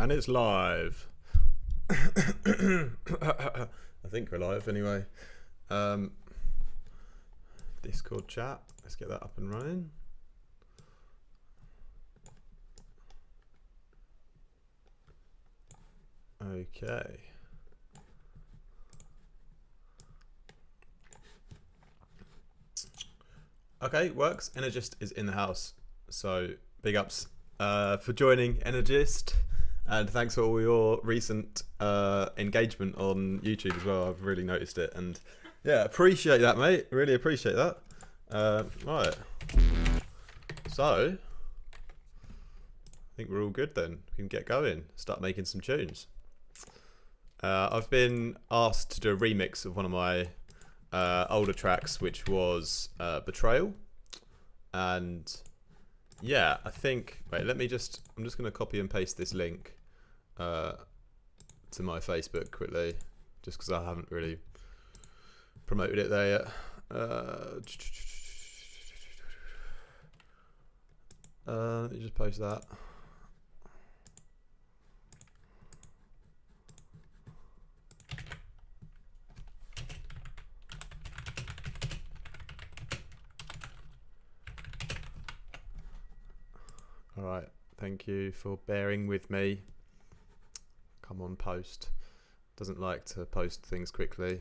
And it's live. I think we're live anyway. Discord chat. Let's get that up and running. Okay. Okay, works. Energist is in the house. So big ups for joining, Energist. And thanks for all your recent engagement on YouTube as well. I've really noticed it. And yeah, appreciate that, mate. Really appreciate that. Right. So, I think we're all good then. We can get going. Start making some tunes. I've been asked to do a remix of one of my older tracks, which was Betrayal. And yeah, I think, wait, I'm just going to copy and paste this link to my Facebook quickly, just because I haven't really promoted it there yet. Let me just post that. All right, thank you for bearing with me. Come on, post. Doesn't like to post things quickly.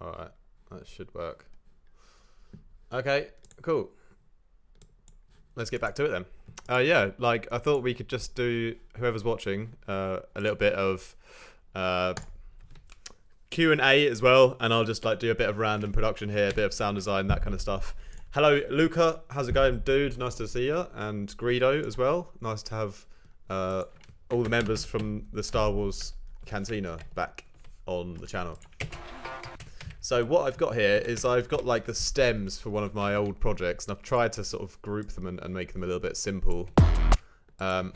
All right, that should work. Okay, cool. Let's get back to it then. Yeah, like I thought we could just do, whoever's watching, a little bit of Q&A as well, and I'll just like do a bit of random production here, a bit of sound design, that kind of stuff. Hello, Luca. How's it going, dude? Nice to see you. And Greedo as well. Nice to have all the members from the Star Wars Cantina back on the channel. So what I've got here is I've got like the stems for one of my old projects, and I've tried to sort of group them and make them a little bit simple. I've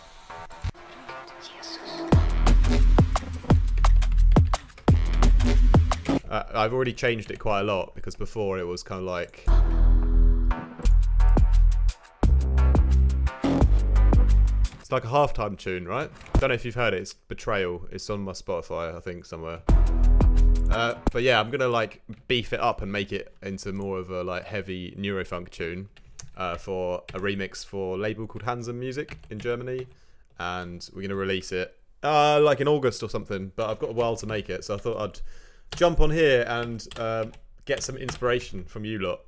already changed it quite a lot, because before it was kind of like... It's like a halftime tune, right? Don't know if you've heard it. It's Betrayal. It's on my Spotify, I think, somewhere. But yeah, I'm gonna like beef it up and make it into more of a like heavy neurofunk tune for a remix for a label called Handsome Music in Germany, and we're gonna release it like in August or something. But I've got a while to make it, so I thought I'd jump on here and get some inspiration from you lot,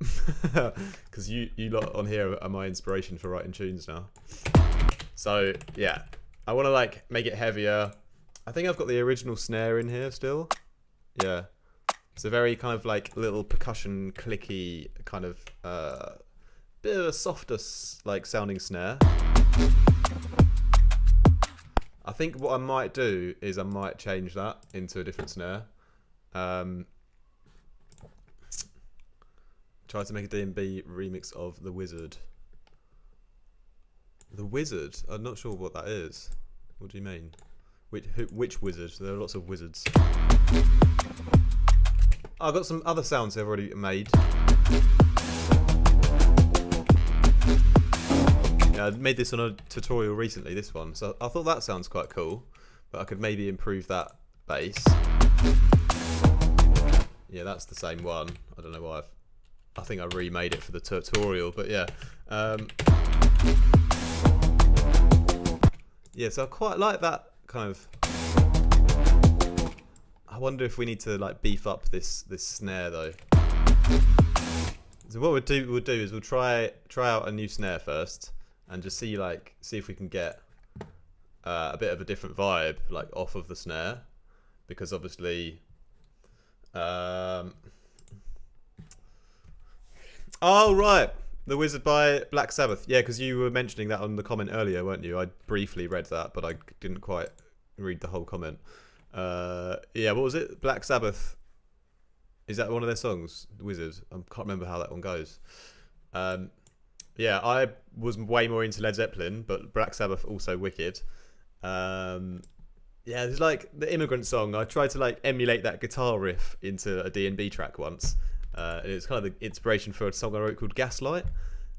because you lot on here are my inspiration for writing tunes now. So yeah, I want to like make it heavier. I think I've got the original snare in here still. Yeah, it's a very kind of like little percussion clicky kind of bit of a softer like sounding snare. I think what I might do is I might change that into a different snare. Try to make a DNB remix of The Wizard. The Wizard? I'm not sure what that is. What do you mean? Which wizard? There are lots of wizards. I've got some other sounds I've already made. Yeah, I made this on a tutorial recently, this one. So I thought that sounds quite cool, but I could maybe improve that bass. Yeah, that's the same one. I don't know why I think I remade it for the tutorial, but yeah. Yeah, so I quite like that kind of... I wonder if we need to like beef up this snare though. So what we'll do is we'll try out a new snare first, and just see if we can get a bit of a different vibe like off of the snare, because obviously oh right, The Wizard by Black Sabbath. Yeah, because you were mentioning that on the comment earlier, weren't you? I briefly read that, but I didn't quite read the whole comment. Yeah, what was it? Black Sabbath. Is that one of their songs? The Wizard. I can't remember how that one goes. Yeah, I was way more into Led Zeppelin, but Black Sabbath also wicked. Yeah, it's like the Immigrant Song. I tried to like emulate that guitar riff into a DNB track once. It's kind of the inspiration for a song I wrote called Gaslight,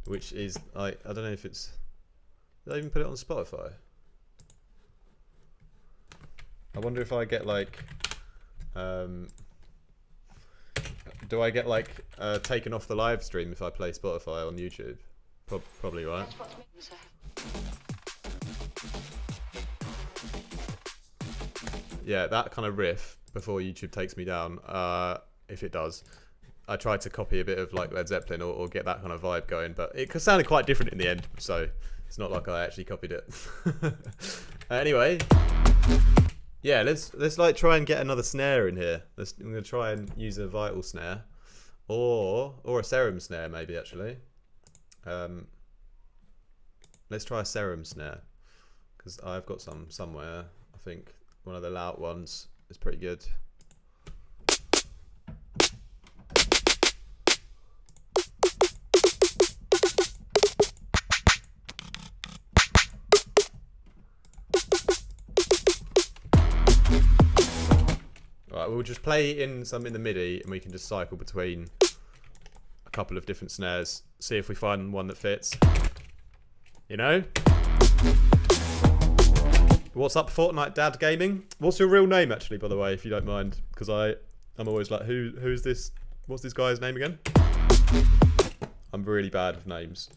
which is like, I don't know if it's... Did I even put it on Spotify? I wonder if I get like, do I get like taken off the live stream if I play Spotify on YouTube? Probably, right? Yeah, that kind of riff before YouTube takes me down, if it does. I tried to copy a bit of like Led Zeppelin or get that kind of vibe going, but it sounded quite different in the end, so it's not like I actually copied it. Anyway, yeah, let's like try and get another snare in here. I'm gonna try and use a vital snare, or a serum snare maybe actually. Let's try a serum snare because I've got some somewhere. I think one of the loud ones is pretty good. Right, we'll just play in some in the MIDI and we can just cycle between a couple of different snares, see if we find one that fits. You know? What's up, Fortnite Dad Gaming? What's your real name actually, by the way, if you don't mind? Because I'm always like, who's this? What's this guy's name again? I'm really bad with names.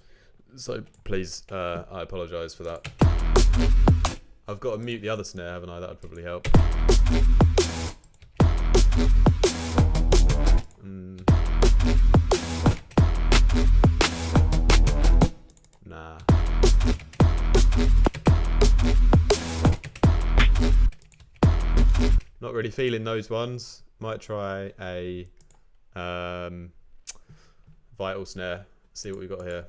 So please, I apologise for that. I've got to mute the other snare, haven't I? That would probably help. Nah. Not really feeling those ones. Might try a vital snare. See what we got here.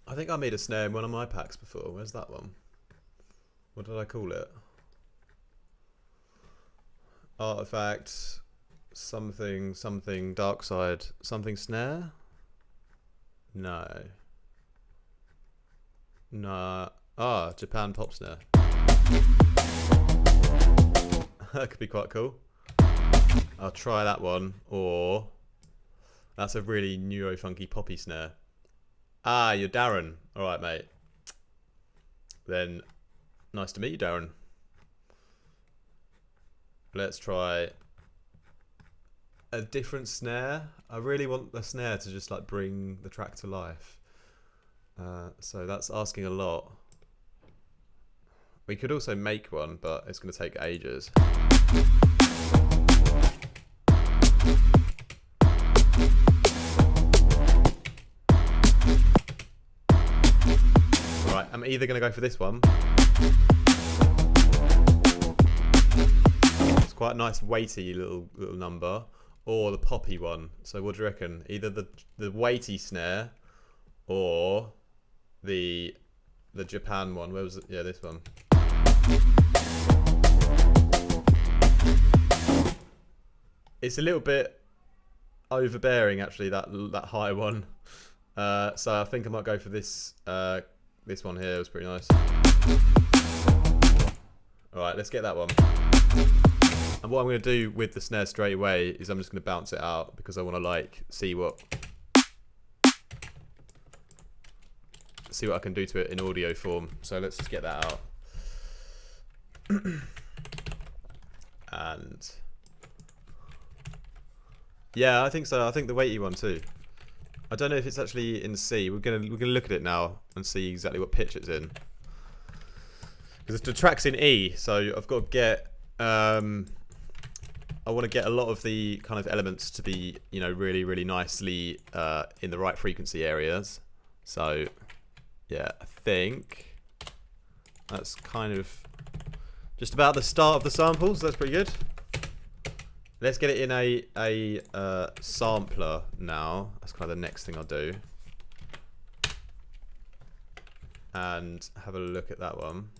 I think I made a snare in one of my packs before. Where's that one? What did I call it? Art1fact, something dark side, something snare? No. Nah. Ah, Japan pop snare. That could be quite cool. I'll try that one. Or that's a really neuro funky poppy snare. Ah, you're Darren. Alright, mate. Then nice to meet you, Darren. Let's try a different snare. I really want the snare to just like bring the track to life. So that's asking a lot. We could also make one, but it's going to take ages. Right, I'm either going to go for this one. It's quite a nice weighty little number, or the poppy one. So what do you reckon? Either the weighty snare or the Japan one. Where was it? Yeah, this one. It's a little bit overbearing actually, that high one. So I think I might go for this this one here. It was pretty nice. Alright, let's get that one. And what I'm going to do with the snare straight away is I'm just going to bounce it out because I want to like see what I can do to it in audio form. So let's just get that out. And yeah, I think so. I think the weighty one too. I don't know if it's actually in C. We're gonna look at it now and see exactly what pitch it's in. Because the track's in E, so I've got to get. I want to get a lot of the kind of elements to be, you know, really, really nicely in the right frequency areas. So yeah, I think that's kind of just about the start of the samples. That's pretty good. Let's get it in a sampler now. That's kind of the next thing I'll do. And have a look at that one.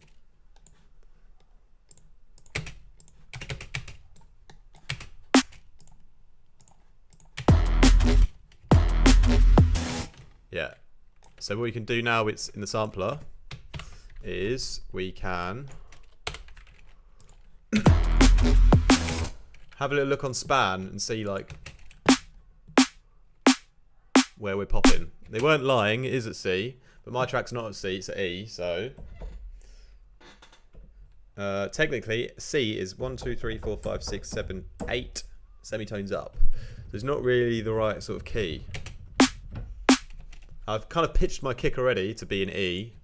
Yeah. So what we can do now, it's in the sampler, is we can have a little look on span and see like where we're popping. They weren't lying, it is at C, but my track's not at C, it's at E, so technically C is 1, 2, 3, 4, 5, 6, 7, 8 semitones up. So it's not really the right sort of key. I've kind of pitched my kick already to be in E.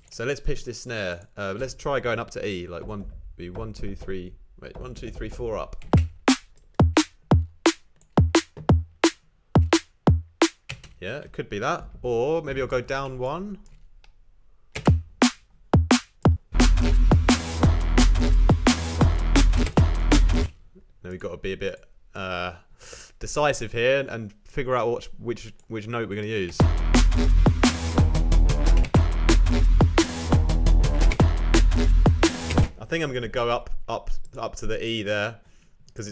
So let's pitch this snare. Let's try going up to E, like 1, 2, 3, wait, 1, 2, 3, 4 up. Yeah, it could be that. Or maybe I'll go down 1. Now we've got to be a bit decisive here and figure out which note we're going to use. I think I'm going to go up to the E there because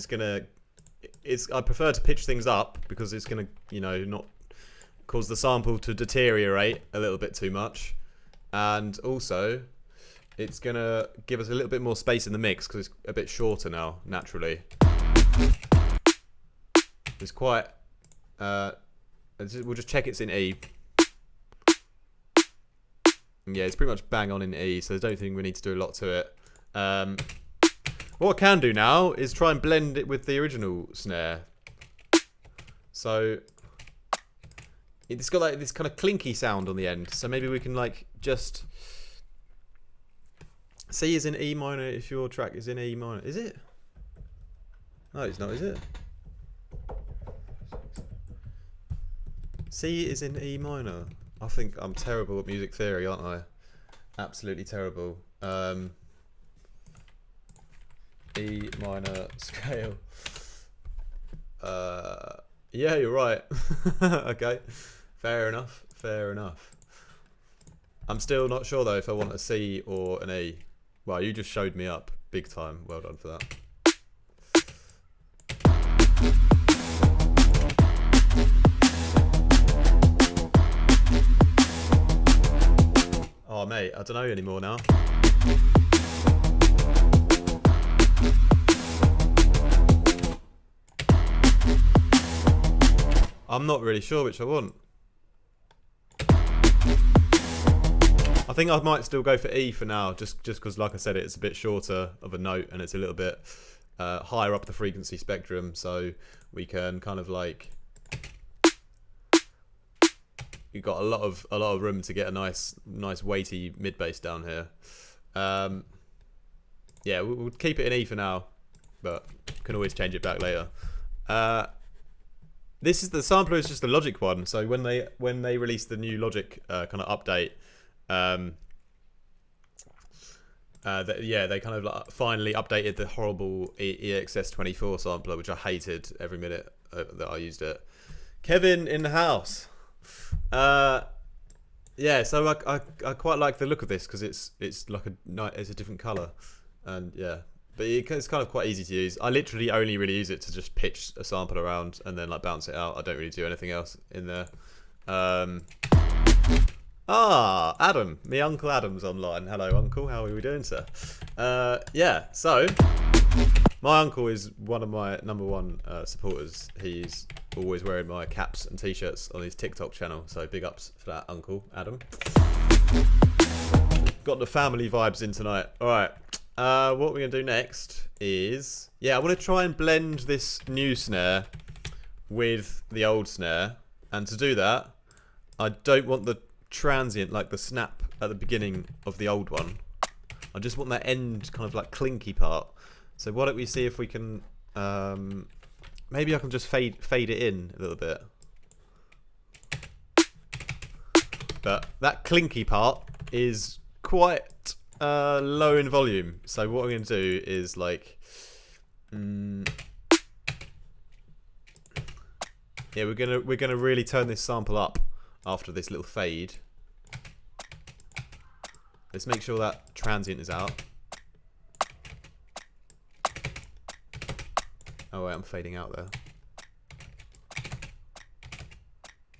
I prefer to pitch things up because it's going to, not cause the sample to deteriorate a little bit too much, and also it's going to give us a little bit more space in the mix because it's a bit shorter now naturally. It's quite we'll just check it's in E. Yeah, it's pretty much bang on in E, so I don't think we need to do a lot to it. What I can do now is try and blend it with the original snare. So it's got like this kind of clinky sound on the end, so maybe we can like just C is in E minor if your track is in E minor. Is it? No, it's not, is it? C is in E minor. I think I'm terrible at music theory, aren't I? Absolutely terrible. E minor scale. Yeah, you're right. Okay, fair enough. Fair enough. I'm still not sure though if I want a C or an E. Well, you just showed me up big time. Well done for that. Oh mate, I don't know anymore now. I'm not really sure which I want. I think I might still go for E for now, just because, like I said, it's a bit shorter of a note and it's a little bit higher up the frequency spectrum, so we can kind of like, you've got a lot of room to get a nice weighty mid bass down here. Yeah, we'll keep it in E for now, but can always change it back later. This is the sampler is just the Logic one. So when they released the new Logic kind of update, they kind of like finally updated the horrible EXS24 sampler, which I hated every minute that I used it. Kevin in the house. Yeah, so I quite like the look of this because it's like it's a different color, and yeah. But it's kind of quite easy to use. I literally only really use it to just pitch a sample around and then like bounce it out. I don't really do anything else in there. Adam. Me Uncle Adam's online. Hello, Uncle. How are we doing, sir? Yeah, so my uncle is one of my #1 supporters. He's always wearing my caps and t-shirts on his TikTok channel. So big ups for that, Uncle Adam. Got the family vibes in tonight. All right. What we're going to do next is, I want to try and blend this new snare with the old snare. And to do that, I don't want the transient, like the snap at the beginning of the old one. I just want that end kind of like clinky part. So why don't we see if we can, maybe I can just fade it in a little bit. But that clinky part is quite low in volume, so what I'm going to do is like, yeah, we're gonna really turn this sample up after this little fade. Let's make sure that transient is out. Oh wait, I'm fading out there.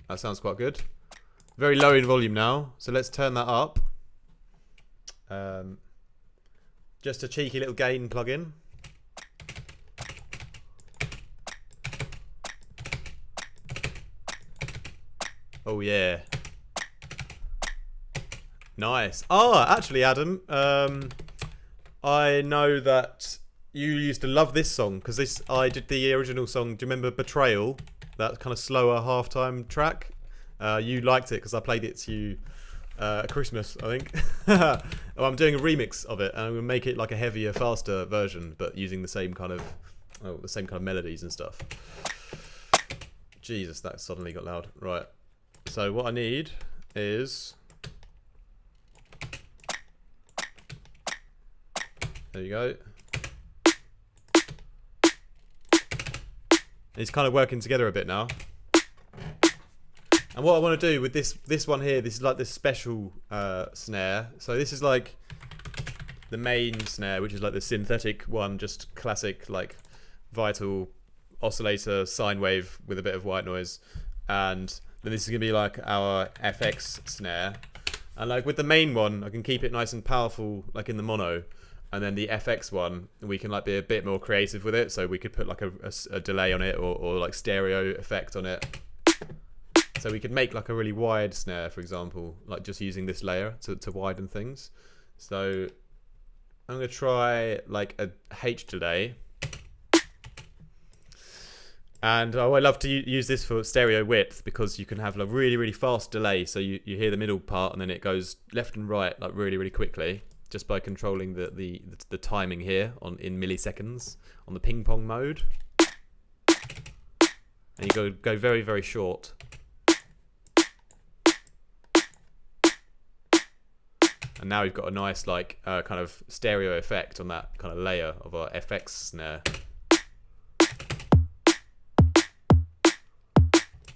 That sounds quite good. Very low in volume now, so let's turn that up. Just a cheeky little gain plugin. Oh yeah. Nice. Oh, actually, Adam, I know that you used to love this song because I did the original song. Do you remember Betrayal? That kind of slower halftime track. You liked it because I played it to you at Christmas, I think. Well, I'm doing a remix of it, and I'm gonna make it like a heavier, faster version, but using the same kind of melodies and stuff. Jesus, that suddenly got loud. Right. So what I need is. There you go. It's kind of working together a bit now. And what I want to do with this one here, this is like this special snare. So this is like the main snare, which is like the synthetic one, just classic like Vital oscillator sine wave with a bit of white noise. And then this is gonna be like our FX snare. And like with the main one, I can keep it nice and powerful, like in the mono. And then the FX one, we can like be a bit more creative with it. So we could put like a delay on it or like stereo effect on it. So we could make like a really wide snare, for example, like just using this layer to widen things. So I'm gonna try like a H delay. And I love to use this for stereo width because you can have a really, really fast delay. So you hear the middle part and then it goes left and right like really, really quickly. Just by controlling the timing here in milliseconds on the ping pong mode, and you go very, very short. And now we've got a nice like kind of stereo effect on that kind of layer of our FX snare.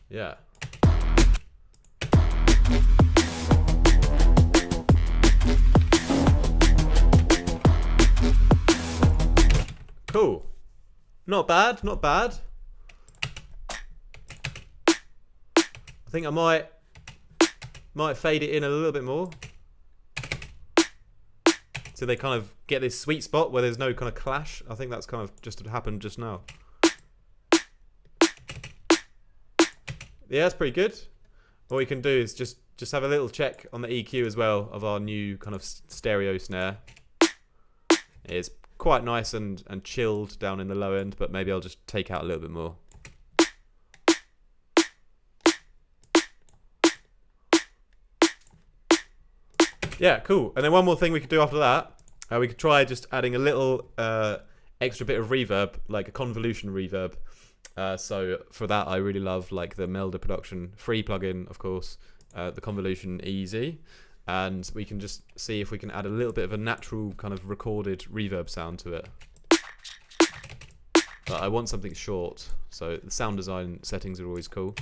Yeah. Cool. Not bad, not bad. I think I might fade it in a little bit more. So they kind of get this sweet spot where there's no kind of clash. I think that's kind of just happened just now. Yeah, that's pretty good. What we can do is just have a little check on the EQ as well of our new kind of stereo snare. It's quite nice and chilled down in the low end, but maybe I'll just take out a little bit more. Yeah, cool. And then one more thing we could do after that, we could try just adding a little extra bit of reverb, like a convolution reverb. So for that, I really love like the Melder Production free plugin, of course, the Convolution Easy. And we can just see if we can add a little bit of a natural kind of recorded reverb sound to it. But I want something short, so the sound design settings are always cool.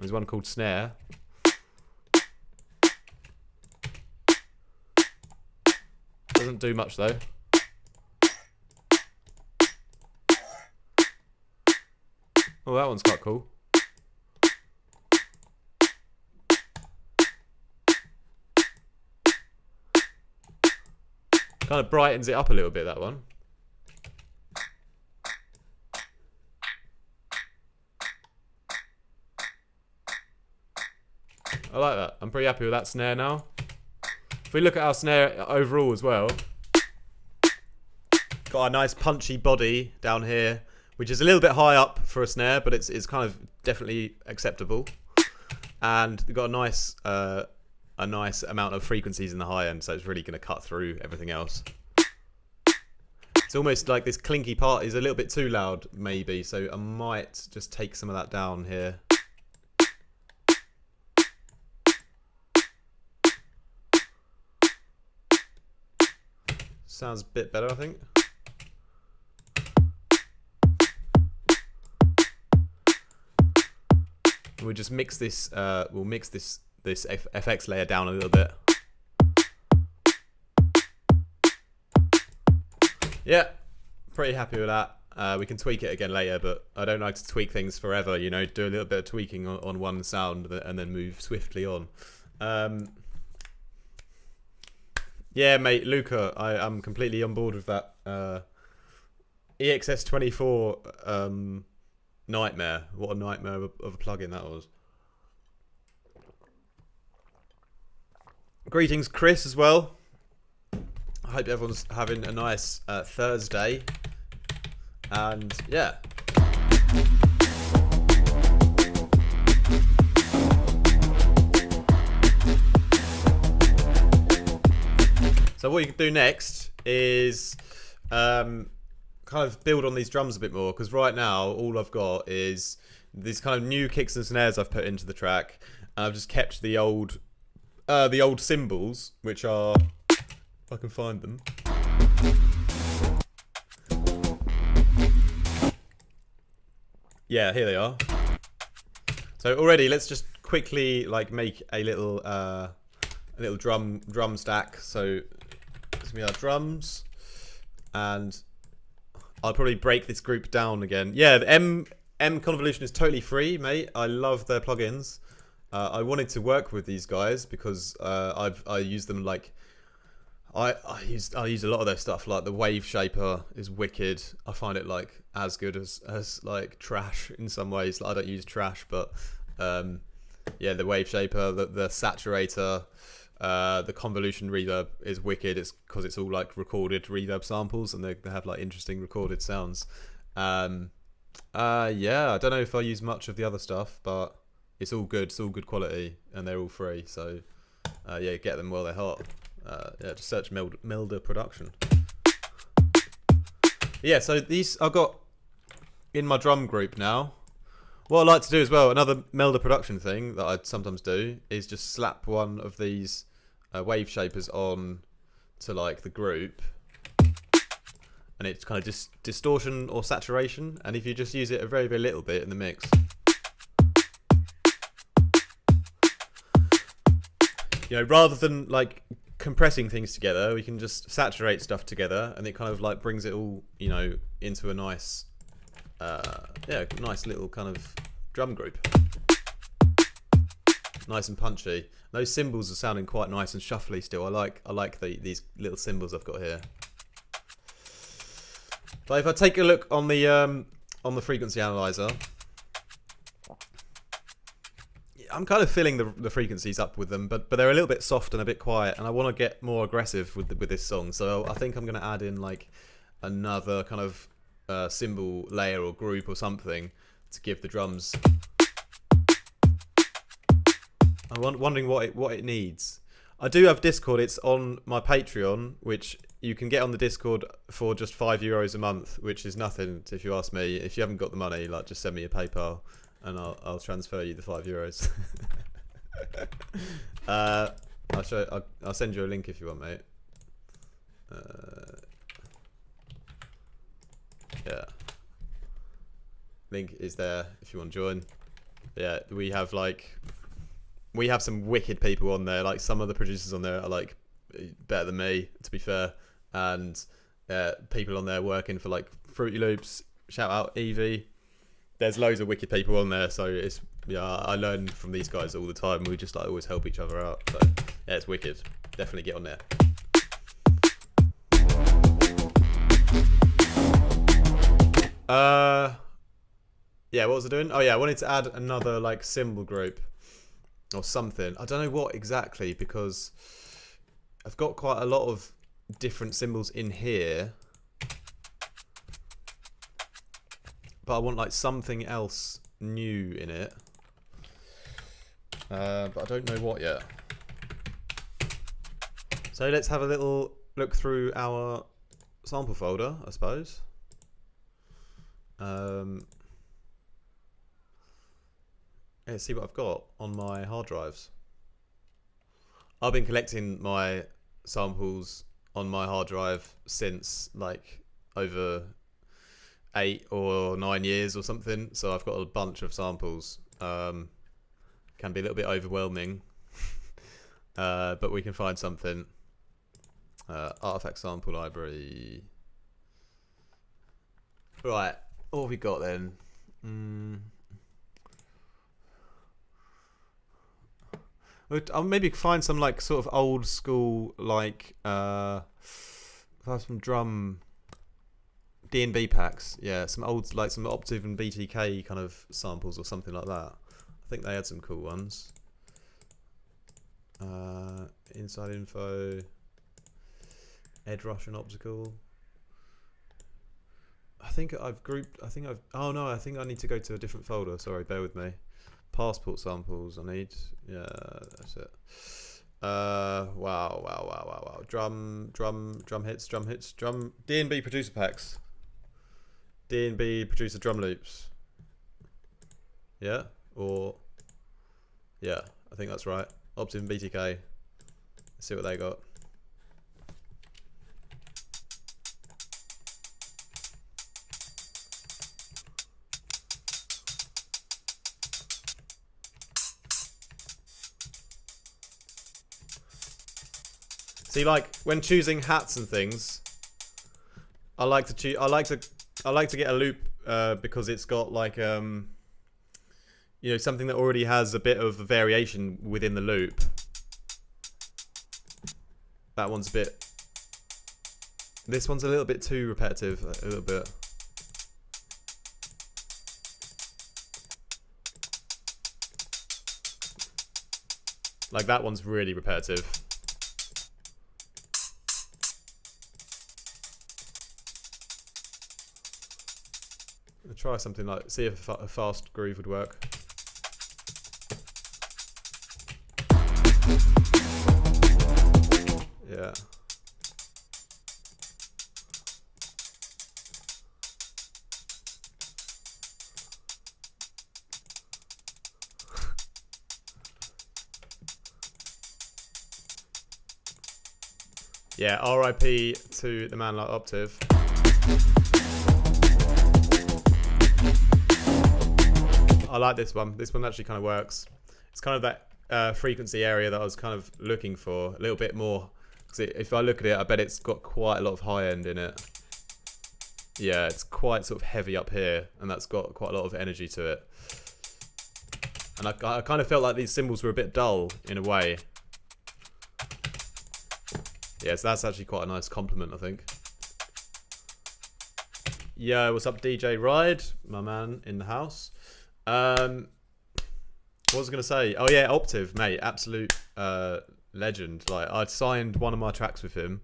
There's one called Snare. Doesn't do much though. Oh, that one's quite cool. Kind of brightens it up a little bit, that one. I like that. I'm pretty happy with that snare now. If we look at our snare overall as well, got a nice punchy body down here, which is a little bit high up for a snare, but it's kind of definitely acceptable. And we've got a nice amount of frequencies in the high end, so it's really going to cut through everything else. It's almost like this clinky part is a little bit too loud, maybe, so I might just take some of that down here. Sounds a bit better, I think. We'll just mix this. We'll mix this FX layer down a little bit. Yeah, pretty happy with that. We can tweak it again later, but I don't like to tweak things forever. You know, do a little bit of tweaking on one sound and then move swiftly on. Yeah, mate, Luca, I'm completely on board with that. EXS24 nightmare. What a nightmare of a plugin that was. Greetings, Chris, as well. I hope everyone's having a nice Thursday. And yeah. So what you can do next is kind of build on these drums a bit more, because right now all I've got is these kind of new kicks and snares I've put into the track, and I've just kept the old cymbals, which are, if I can find them. Yeah, here they are. So already, let's just quickly like make a little drum stack. So this will be our drums, and I'll probably break this group down again. Yeah, the M Convolution is totally free, mate. I love their plugins. I wanted to work with these guys because I use them like I use a lot of their stuff. Like the Wave Shaper is wicked. I find it like as good as like Trash in some ways. Like, I don't use Trash, but yeah, the Wave Shaper, the Saturator, the Convolution reverb is wicked. It's because it's all like recorded reverb samples, and they have like interesting recorded sounds. Yeah, I don't know if I use much of the other stuff, but it's all good. It's all good quality, and they're all free. So yeah, get them while they're hot. Yeah, just search Milder Production. Yeah, so these I've got in my drum group now. What I like to do as well, another Milder Production thing that I sometimes do, is just slap one of these Wave Shapers on to like the group, and it's kind of just distortion or saturation, and if you just use it a very, very little bit in the mix, you know, rather than like compressing things together, we can just saturate stuff together, and it kind of like brings it all, you know, into a nice yeah, nice little kind of drum group. Nice and punchy. Those cymbals are sounding quite nice and shuffly still. I like these little cymbals I've got here. But if I take a look on the frequency analyzer, I'm kind of filling the frequencies up with them, but they're a little bit soft and a bit quiet, and I want to get more aggressive with this song. So I think I'm going to add in like another kind of cymbal layer or group or something to give the drums. I'm wondering what it needs. I do have Discord. It's on my Patreon, which you can get on the Discord for just €5 a month, which is nothing if you ask me. If you haven't got the money, like just send me a PayPal, and I'll transfer you the €5. I'll send you a link if you want, mate. Yeah, link is there if you want to join. Yeah, we have some wicked people on there. Like some of the producers on there are like better than me, to be fair, and people on there working for like Fruity Loops. Shout out Evie. There's loads of wicked people on there, so it's, yeah, I learn from these guys all the time. We just like always help each other out. So yeah, it's wicked. Definitely get on there. Yeah, what was I doing? Oh yeah, I wanted to add another like cymbal group or something. I don't know what exactly, because I've got quite a lot of different cymbals in here, but I want like something else new in it, but I don't know what yet. So let's have a little look through our sample folder, I suppose. Let's see what I've got on my hard drives. I've been collecting my samples on my hard drive since like over 8 or 9 years or something, so I've got a bunch of samples. Can be a little bit overwhelming, but we can find something. Art1fact sample library. Right, what have we got then? I'll maybe find some like sort of old school like some drum DNB packs. Yeah, some old like some Octave and BTK kind of samples or something like that. I think they had some cool ones. Inside info. Ed Russian optical. I think I've oh no, I think I need to go to a different folder. Sorry, bear with me. Passport samples I need. Yeah, that's it. Wow. Drum hits. DNB producer packs. DNB producer drum loops. Yeah? Or yeah, I think that's right. Optiv and BTK. Let's see what they got. See, like when choosing hats and things, I like to get a loop because it's got like you know, something that already has a bit of variation within the loop. That one's a bit. This one's a little bit too repetitive, a little bit. Like that one's really repetitive. I'll try something like, see if a fast groove would work. Yeah. Yeah, RIP to the man like Octave. I like this one. This one actually kind of works. It's kind of that frequency area that I was kind of looking for a little bit more. Because if I look at it, I bet it's got quite a lot of high end in it. Yeah, it's quite sort of heavy up here, and that's got quite a lot of energy to it. And I kind of felt like these cymbals were a bit dull in a way. Yeah, so that's actually quite a nice compliment, I think. Yo, what's up, DJ Ride? My man in the house. What was I going to say? Oh yeah, Octave, mate, absolute legend. Like, I'd signed one of my tracks with him.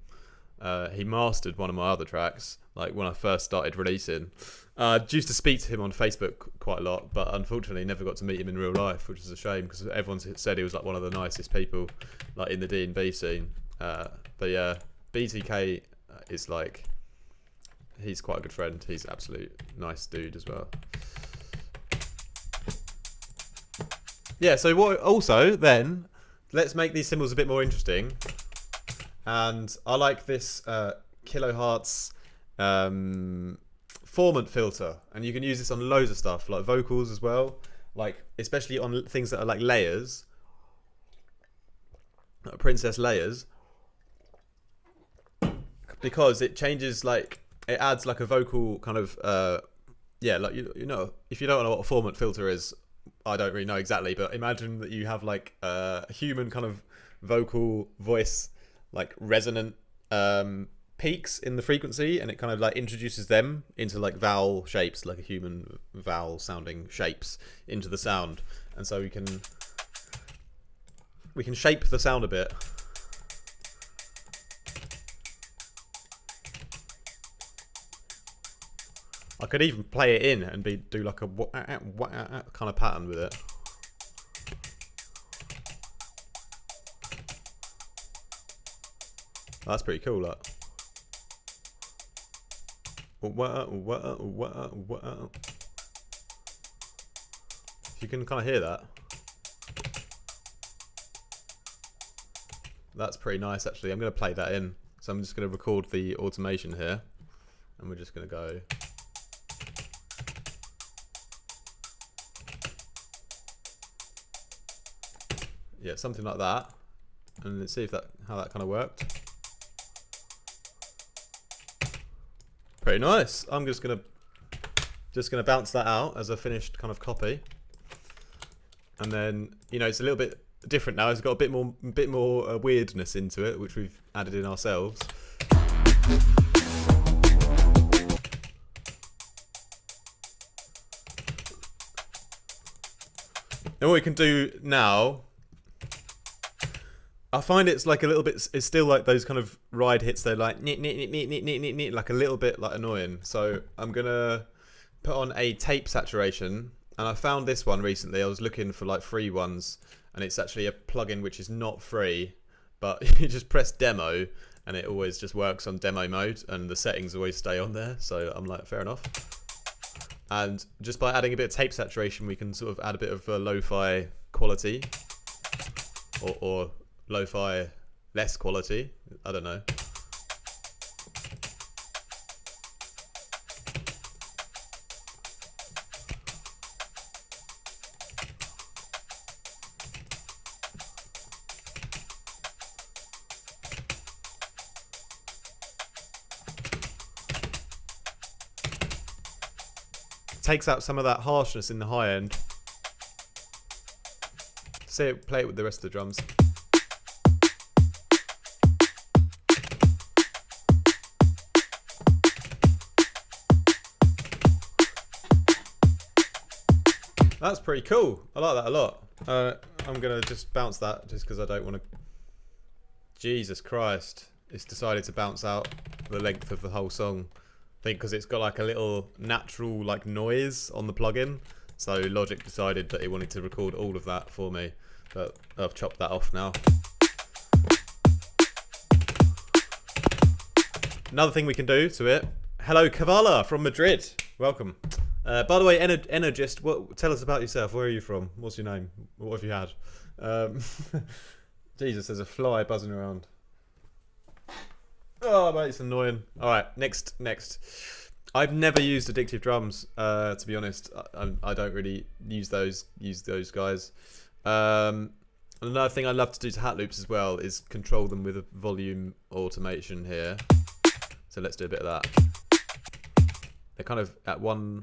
He mastered one of my other tracks, like when I first started releasing. I used to speak to him on Facebook quite a lot, but unfortunately never got to meet him in real life, which is a shame because everyone said he was like one of the nicest people, like in the DNB scene. But yeah, BTK is like, he's quite a good friend. He's an absolute nice dude as well. Yeah, so what also then, let's make these cymbals a bit more interesting. And I like this kilohertz formant filter. And you can use this on loads of stuff, like vocals as well. Like, especially on things that are like layers. Like Princess layers. Because it changes, like, it adds like a vocal kind of, yeah, like, you know, if you don't know what a formant filter is, I don't really know exactly, but imagine that you have like a human kind of vocal voice, like resonant peaks in the frequency, and it kind of like introduces them into like vowel shapes, like a human vowel sounding shapes into the sound. And so we can shape the sound a bit. I could even play it in and do like a kind of pattern with it. That's pretty cool, look. You can kind of hear that. That's pretty nice, actually. I'm going to play that in. So I'm just going to record the automation here. And we're just going to go... Yeah, something like that, and let's see if how that kind of worked. Pretty nice. I'm just gonna bounce that out as a finished kind of copy, and then, you know, it's a little bit different now. It's got a bit more weirdness into it, which we've added in ourselves. And what we can do now, I find it's like a little bit, it's still like those kind of ride hits. They're like like a little bit like annoying. So I'm gonna put on a tape saturation, and I found this one recently. I was looking for like free ones, and it's actually a plugin which is not free, but you just press demo and it always just works on demo mode, and the settings always stay on there. So I'm like, fair enough. And just by adding a bit of tape saturation, we can sort of add a bit of lo-fi quality, or lo-fi less quality. I don't know. Takes out some of that harshness in the high end. Play it with the rest of the drums. That's pretty cool. I like that a lot. I'm gonna just bounce that just because I don't want to. Jesus Christ! It's decided to bounce out the length of the whole song. I think because it's got like a little natural like noise on the plugin, so Logic decided that he wanted to record all of that for me, but I've chopped that off now. Another thing we can do to it. Hello, Kavala from Madrid. Welcome. By the way, Energist, tell us about yourself. Where are you from? What's your name? What have you had? Jesus, there's a fly buzzing around. Oh, mate, it's annoying. All right, next. I've never used Addictive Drums, to be honest. I don't really use those guys. Another thing I love to do to hat loops as well is control them with a volume automation here. So let's do a bit of that. They're kind of at one.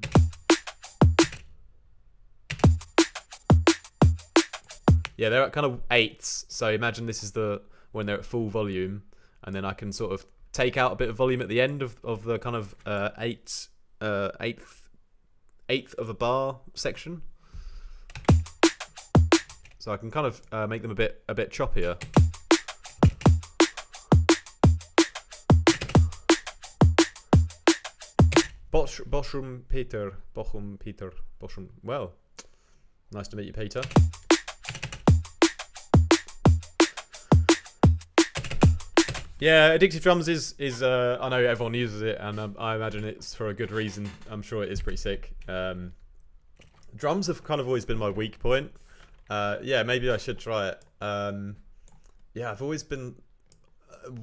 Yeah, they're at kind of eighths. So imagine this is when they're at full volume. And then I can sort of take out a bit of volume at the end of the kind of eighth of a bar section. So I can kind of make them a bit choppier. Bochum Peter. Well, nice to meet you, Peter. Yeah, Addictive Drums is I know everyone uses it, and I imagine it's for a good reason. I'm sure it is pretty sick. Drums have kind of always been my weak point. Yeah, maybe I should try it. Yeah, I've always been.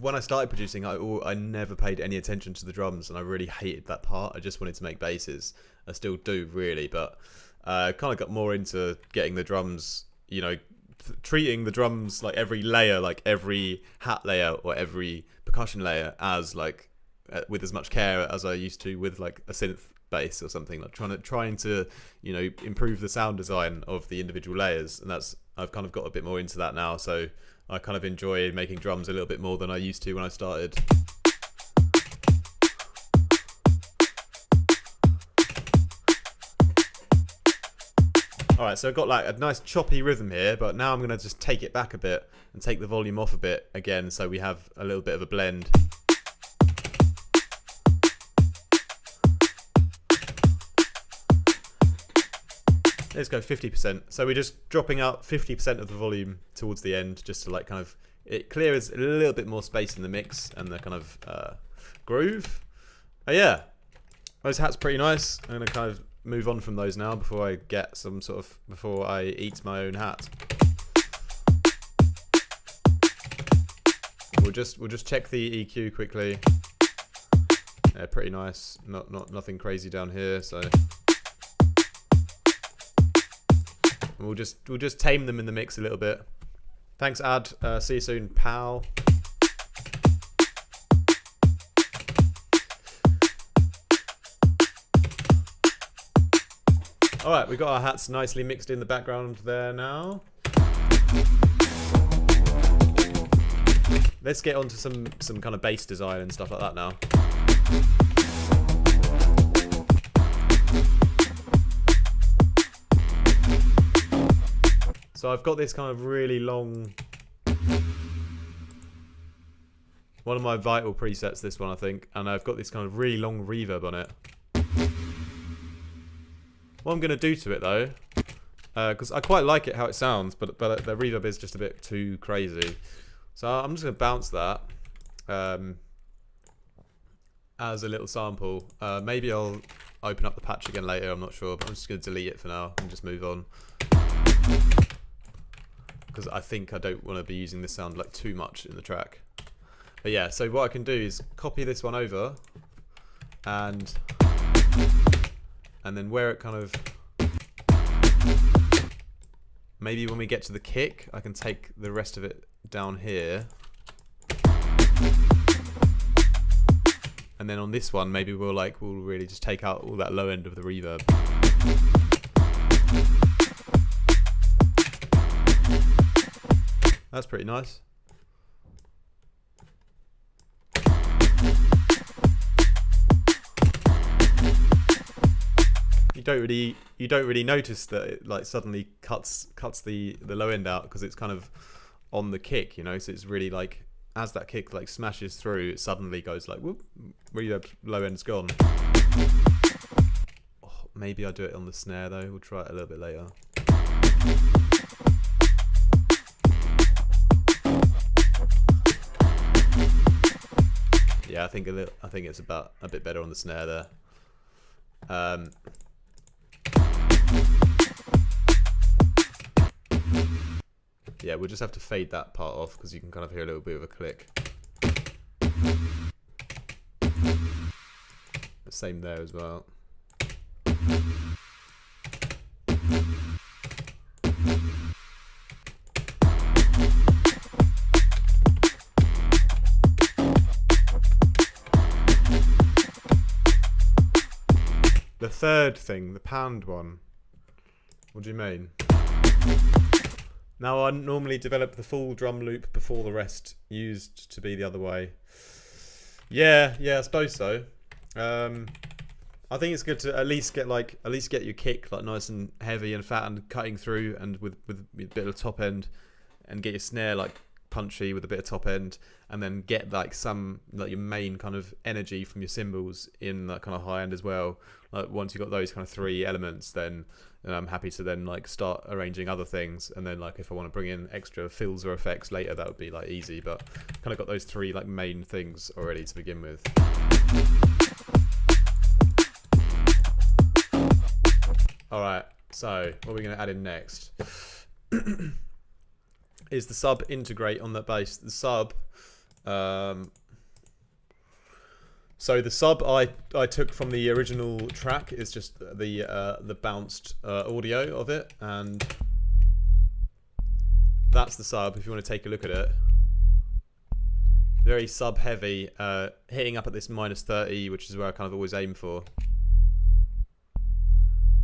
When I started producing, I never paid any attention to the drums, and I really hated that part. I just wanted to make basses. I still do, really, but I kind of got more into getting the drums, you know, treating the drums like every layer, like every hat layer or every percussion layer as like with as much care as I used to with like a synth bass or something, like trying to you know improve the sound design of the individual layers, and I've kind of got a bit more into that now, so I kind of enjoy making drums a little bit more than I used to when I started. Alright, so I've got like a nice choppy rhythm here, but now I'm going to just take it back a bit and take the volume off a bit again, so we have a little bit of a blend. Let's go 50%. So we're just dropping out 50% of the volume towards the end, just to like kind of, it clears a little bit more space in the mix and the kind of groove. Oh yeah, those hats pretty nice. I'm going to kind of move on from those now before I get some sort of, before I eat my own hat. We'll just check the EQ quickly. Yeah, pretty nice. Nothing crazy down here, so we'll just tame them in the mix a little bit. Thanks, Ad. See you soon, pal. Alright, we've got our hats nicely mixed in the background there now. Let's get onto some kind of bass design and stuff like that now. So I've got this kind of really long, one of my vital presets, this one I think, and I've got this kind of really long reverb on it. What I'm going to do to it though, because I quite like it how it sounds, but the reverb is just a bit too crazy. So I'm just going to bounce that as a little sample. Maybe I'll open up the patch again later, I'm not sure, but I'm just going to delete it for now and just move on. Because I think I don't want to be using this sound like too much in the track. But yeah, so what I can do is copy this one over and then where it kind of, maybe when we get to the kick, I can take the rest of it down here. And then on this one, maybe we'll really just take out all that low end of the reverb. That's pretty nice. You don't really notice that it like suddenly cuts the low end out because it's kind of on the kick, you know. So it's really like as that kick like smashes through, it suddenly goes like whoop, reverb low end's gone. Oh, maybe I'll do it on the snare though. We'll try it a little bit later. Yeah, I think it's about a bit better on the snare there. Yeah, we'll just have to fade that part off because you can kind of hear a little bit of a click. The same there as well. The third thing, the panned one. What do you mean? Now I normally develop the full drum loop before the rest used to be the other way. Yeah, I suppose so. I think it's good to at least get your kick like nice and heavy and fat and cutting through and with a bit of top end, and get your snare like punchy with a bit of top end, and then get like your main kind of energy from your cymbals in that kind of high end as well. Like once you've got those kind of three elements, then I'm happy to then like start arranging other things, and then like if I want to bring in extra fills or effects later, that would be like easy, but kind of got those three like main things already to begin with. Alright, so what are we going to add in next? Is the sub integrate on that bass. The sub, so the sub I took from the original track is just the bounced audio of it, and that's the sub if you want to take a look at it. Very sub heavy, hitting up at this -30, which is where I kind of always aim for.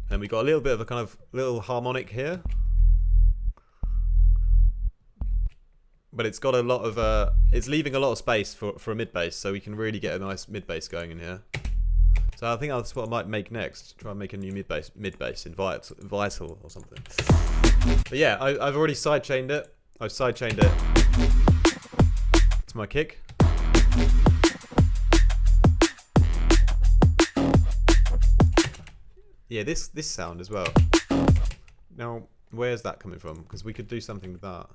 And we got a little bit of a kind of little harmonic here. But it's got a lot of, it's leaving a lot of space for a mid bass, so we can really get a nice mid bass going in here. So I think that's what I might make next. Try and make a new mid bass in Vital or something. But yeah, I've already sidechained it. I've sidechained it to my kick. Yeah, this sound as well. Now, where's that coming from? Because we could do something with that.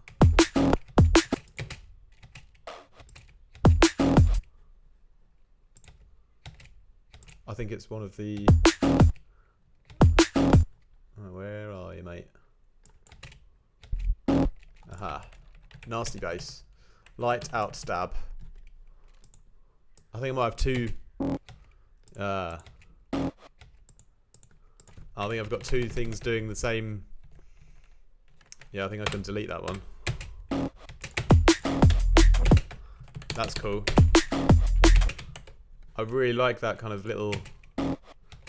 I think it's one of the... Oh, where are you, mate? Aha. Nasty bass. Light out stab. I think I might have two... I think I've got two things doing the same... Yeah, I think I can delete that one. That's cool. I really like that kind of a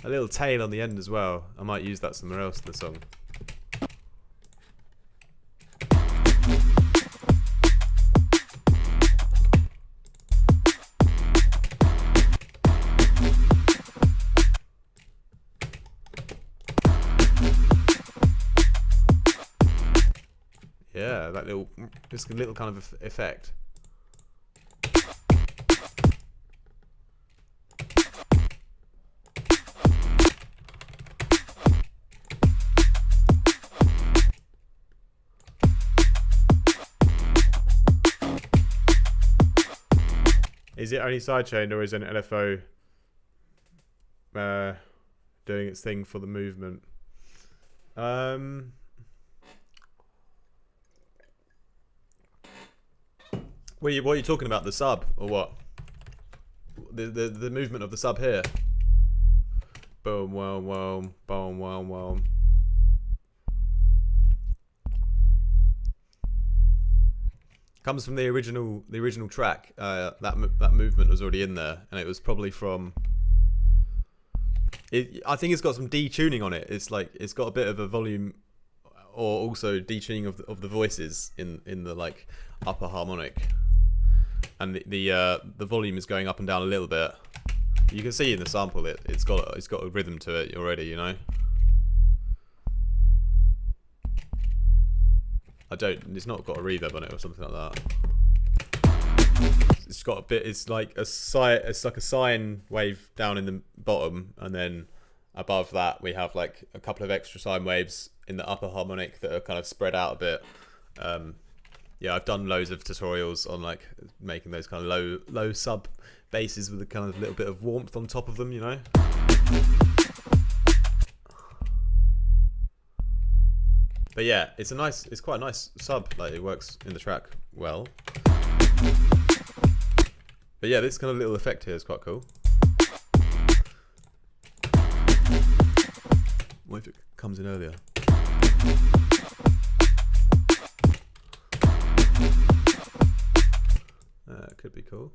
little tail on the end as well. I might use that somewhere else in the song. that little, just a little kind of effect. Is it only sidechained, or is an LFO doing its thing for the movement? What are you talking about? The sub or what? The movement of the sub here. Boom, boom, boom, boom, boom, boom. Comes from the original track. That movement was already in there, and it was probably from. I think it's got some detuning on it. It's like it's got a bit of a volume, or also detuning of the voices in the like upper harmonic, and the volume is going up and down a little bit. You can see in the sample it's got a rhythm to it already, you know. It's not got a reverb on it or something like that. It's got a bit. It's like a sine wave down in the bottom, and then above that we have like a couple of extra sine waves in the upper harmonic that are kind of spread out a bit. Yeah, I've done loads of tutorials on like making those kind of low sub basses with a kind of little bit of warmth on top of them, you know. But yeah, it's quite a nice sub. Like it works in the track well. But yeah, this kind of little effect here is quite cool. What if it comes in earlier? It could be cool.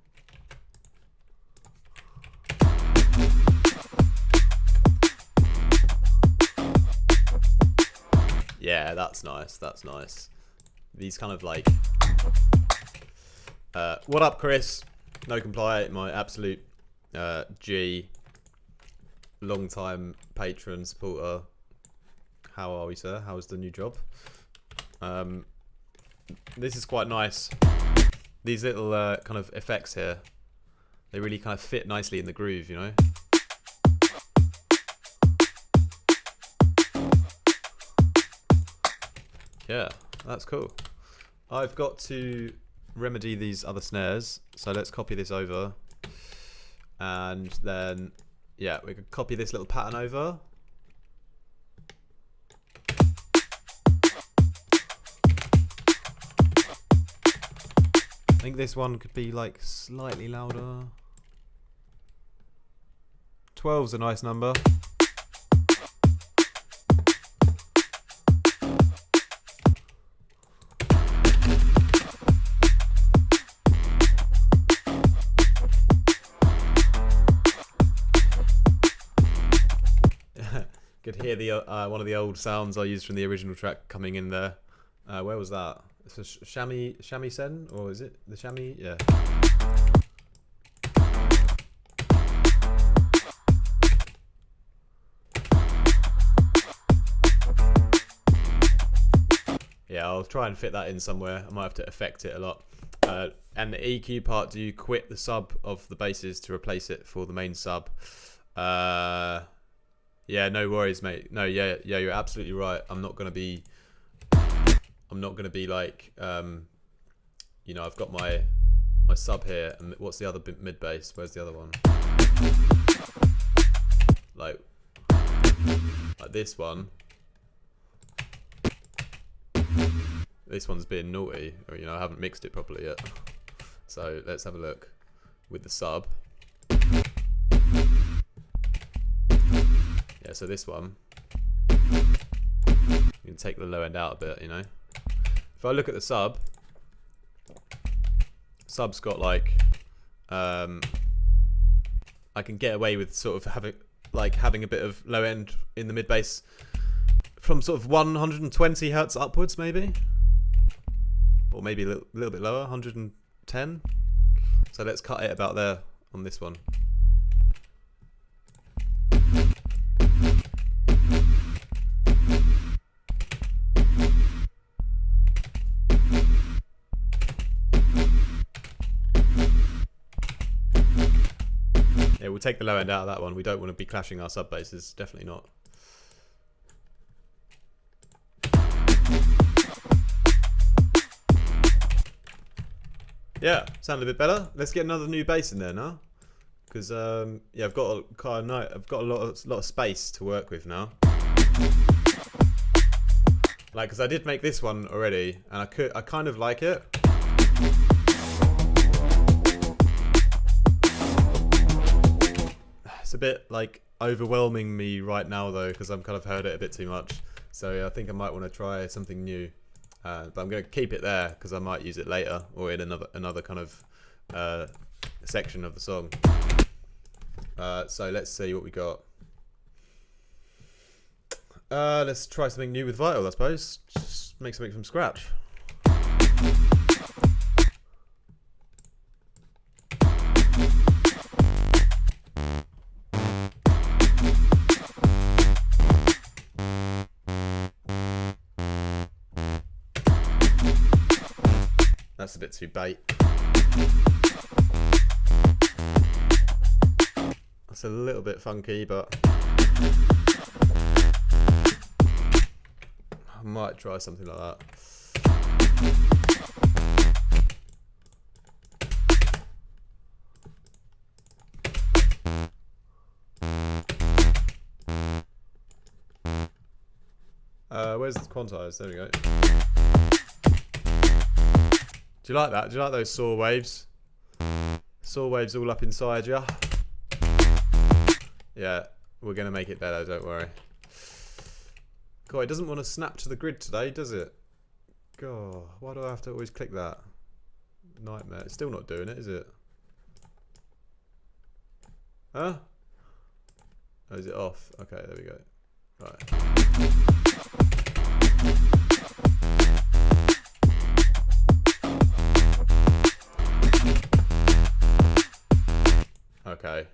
Yeah, that's nice. That's nice. These kind of like, what up, Chris? No comply, my absolute G, long time patron supporter. How are we, sir? How's the new job? This is quite nice. These little kind of effects here, they really kind of fit nicely in the groove, you know. Yeah, that's cool. I've got to remedy these other snares, so let's copy this over, and then yeah, we could copy this little pattern over. I think this one could be like slightly louder. 12's a nice number. Could hear the one of the old sounds I used from the original track coming in there. Where was that? It's a shamisen, or is it the chamois? Yeah. Yeah, I'll try and fit that in somewhere. I might have to affect it a lot. And the EQ part, do you quit the sub of the basses to replace it for the main sub? Yeah, no worries, mate. No, yeah, you're absolutely right. I'm not gonna be like, you know, I've got my sub here, and what's the other mid bass? Where's the other one? Like this one. This one's being naughty, or you know, I haven't mixed it properly yet. So let's have a look with the sub. Yeah, so this one, you can take the low end out a bit, you know. If I look at the sub's got like, I can get away with sort of having a bit of low end in the mid bass from sort of 120 hertz upwards, maybe, or maybe a little bit lower, 110. So let's cut it about there on this one. we'll take the low end out of that one. We don't want to be clashing our sub basses. Definitely not. Yeah, sound a bit better. Let's get another new bass in there now, because yeah, I've got a lot of space to work with now. Like, because I did make this one already, and I kind of like it. It's a bit like overwhelming me right now though, because I've kind of heard it a bit too much. So yeah, I think I might want to try something new. But I'm going to keep it there because I might use it later or in another kind of section of the song. So let's see what we got. Let's try something new with Vital, I suppose. Just make something from scratch. That's a bit too bait. That's a little bit funky, but I might try something like that. Where's the quantize? There we go. Do you like that? Do you like those saw waves? Saw waves all up inside you. Yeah, we're going to make it better, don't worry. God, it doesn't want to snap to the grid today, does it? God, why do I have to always click that? Nightmare. It's still not doing it, is it? Huh? Oh, is it off? Okay, there we go. Right. Okay.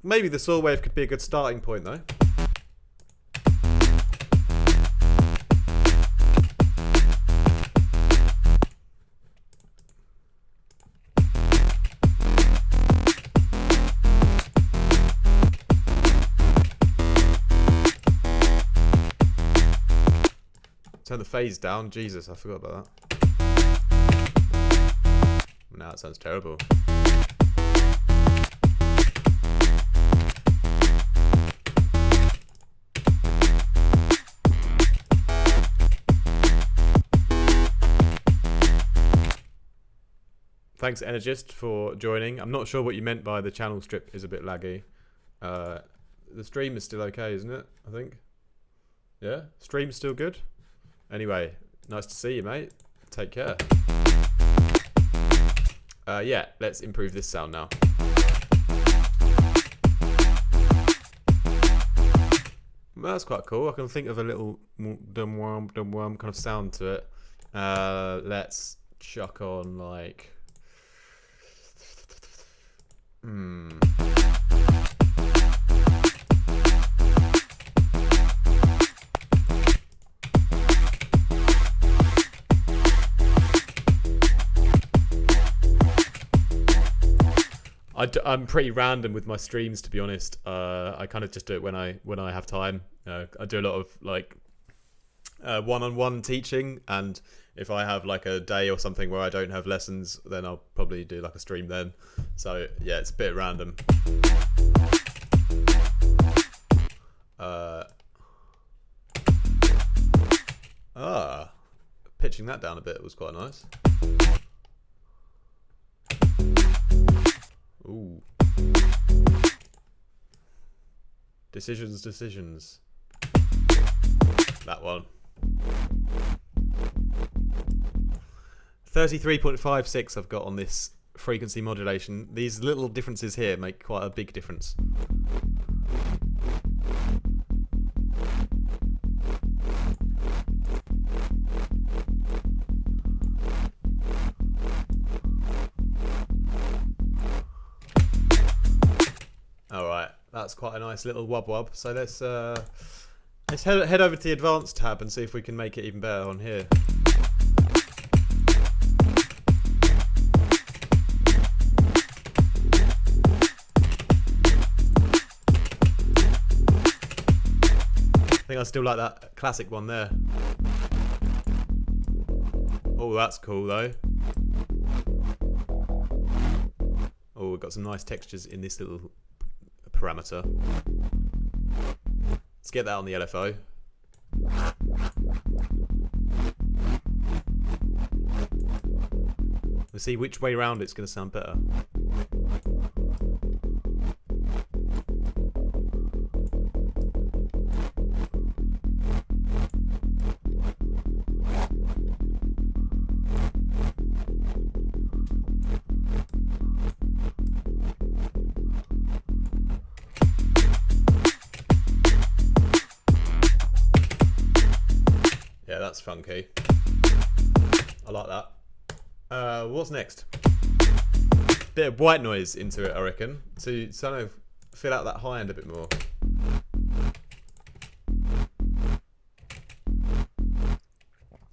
Maybe the saw wave could be a good starting point though. Turn the phase down. Jesus, I forgot about that. Now it sounds terrible. Thanks, Energist, for joining. I'm not sure what you meant by the channel strip is a bit laggy. The stream is still okay, isn't it? I think. Yeah? Stream's still good? Anyway, nice to see you, mate. Take care. Yeah, let's improve this sound now. Well, that's quite cool. I can think of a little dum-wum kind of sound to it. Let's chuck on like... I'm pretty random with my streams, to be honest. I kind of just do it when I have time. I do a lot of like one-on-one teaching, and if I have like a day or something where I don't have lessons, then I'll probably do like a stream then. So yeah, it's a bit random. Pitching that down a bit was quite nice. Ooh. Decisions. That one. 33.56 I've got on this frequency modulation. These little differences here make quite a big difference. Alright, that's quite a nice little wub. So let's head over to the advanced tab and see if we can make it even better on here. think I still like that classic one there. Oh, that's cool though. Oh, we've got some nice textures in this little parameter. Let's get that on the LFO. We'll see which way round it's going to sound better. Yeah, that's funky. I like that. What's next? Bit of white noise into it, I reckon, to kind of fill out that high end a bit more.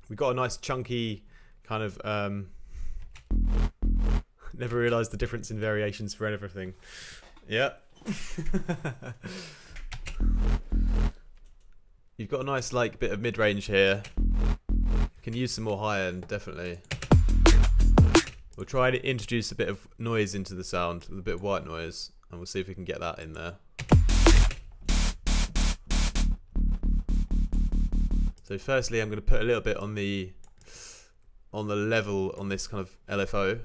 We got a nice chunky kind of. Never realised the difference in variations for everything. Yeah. You've got a nice like bit of mid-range here. Can use some more high end, definitely. We'll try to introduce a bit of noise into the sound, with a bit of white noise, and we'll see if we can get that in there. So firstly, I'm going to put a little bit on the level on this kind of LFO.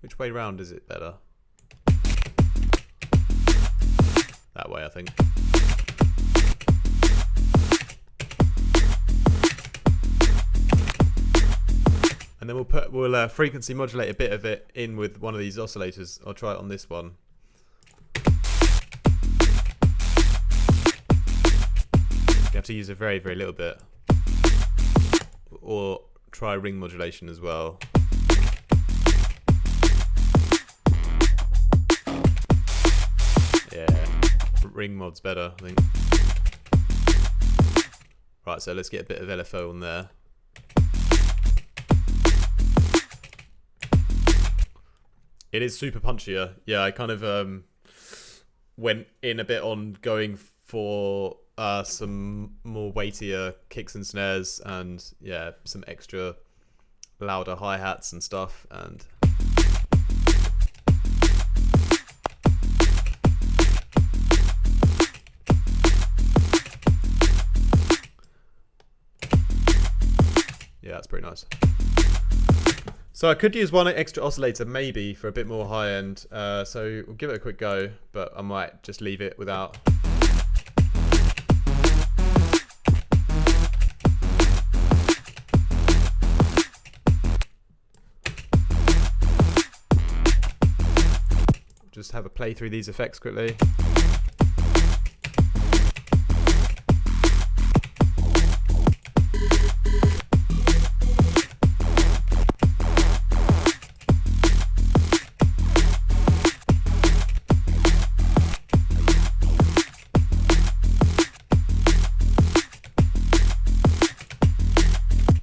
Which way round is it better? That way, I think. And then we'll frequency modulate a bit of it in with one of these oscillators. I'll try it on this one. You have to use a very, very little bit. Or try ring modulation as well. Yeah, ring mod's better, I think. Right, so let's get a bit of LFO on there. It is super punchier. Yeah, I kind of went in a bit on going for some more weightier kicks and snares, and yeah, some extra louder hi-hats and stuff, and yeah, that's pretty nice. So I could use one extra oscillator maybe for a bit more high end, so we'll give it a quick go, but I might just leave it without. Just have a play through these effects quickly.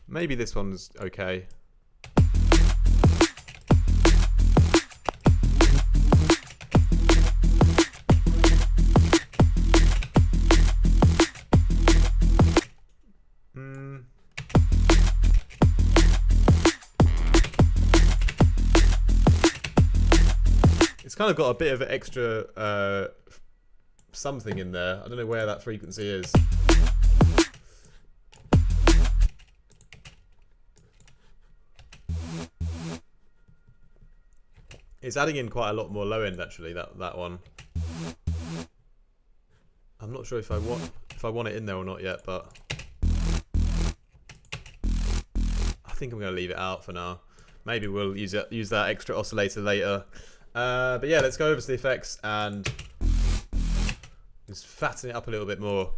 Maybe this one's okay. It's kind of got a bit of an extra something in there. I don't know where that frequency is. It's adding in quite a lot more low end actually, that one. I'm not sure if I want it in there or not yet, but I think I'm going to leave it out for now. Maybe we'll use that extra oscillator later. But yeah, let's go over to the effects and just fatten it up a little bit more.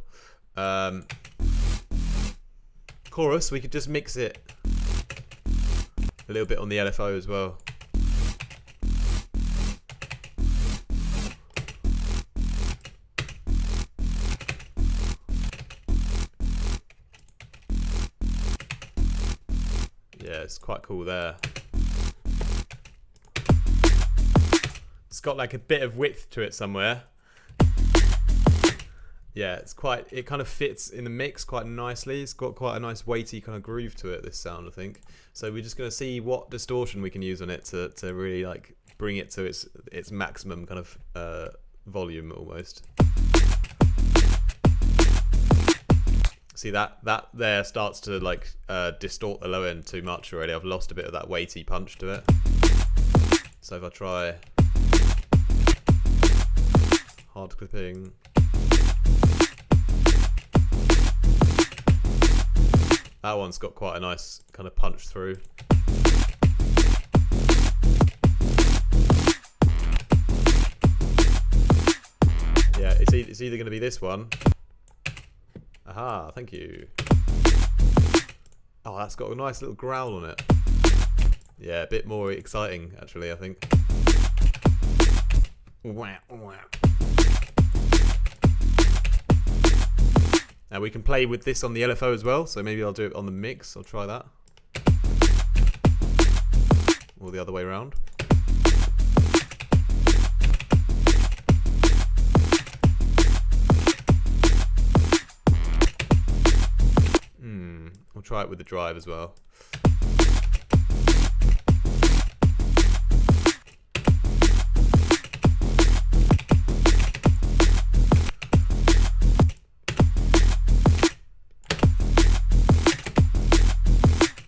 Chorus, we could just mix it a little bit on the LFO as well. Yeah, it's quite cool there. got like a bit of width to it somewhere. Yeah, it kind of fits in the mix quite nicely. It's got quite a nice weighty kind of groove to it, this sound, I think. So we're just going to see what distortion we can use on it to really like bring it to its maximum kind of volume almost. See that there starts to like distort the low end too much already. I've lost a bit of that weighty punch to it. So if I try hard clipping, that one's got quite a nice kind of punch through. Yeah, it's either going to be this one. Aha, thank you. Oh, that's got a nice little growl on it. Yeah, a bit more exciting, actually, I think. Now we can play with this on the LFO as well, so maybe I'll do it on the mix. I'll try that. Or the other way around. We'll try it with the drive as well.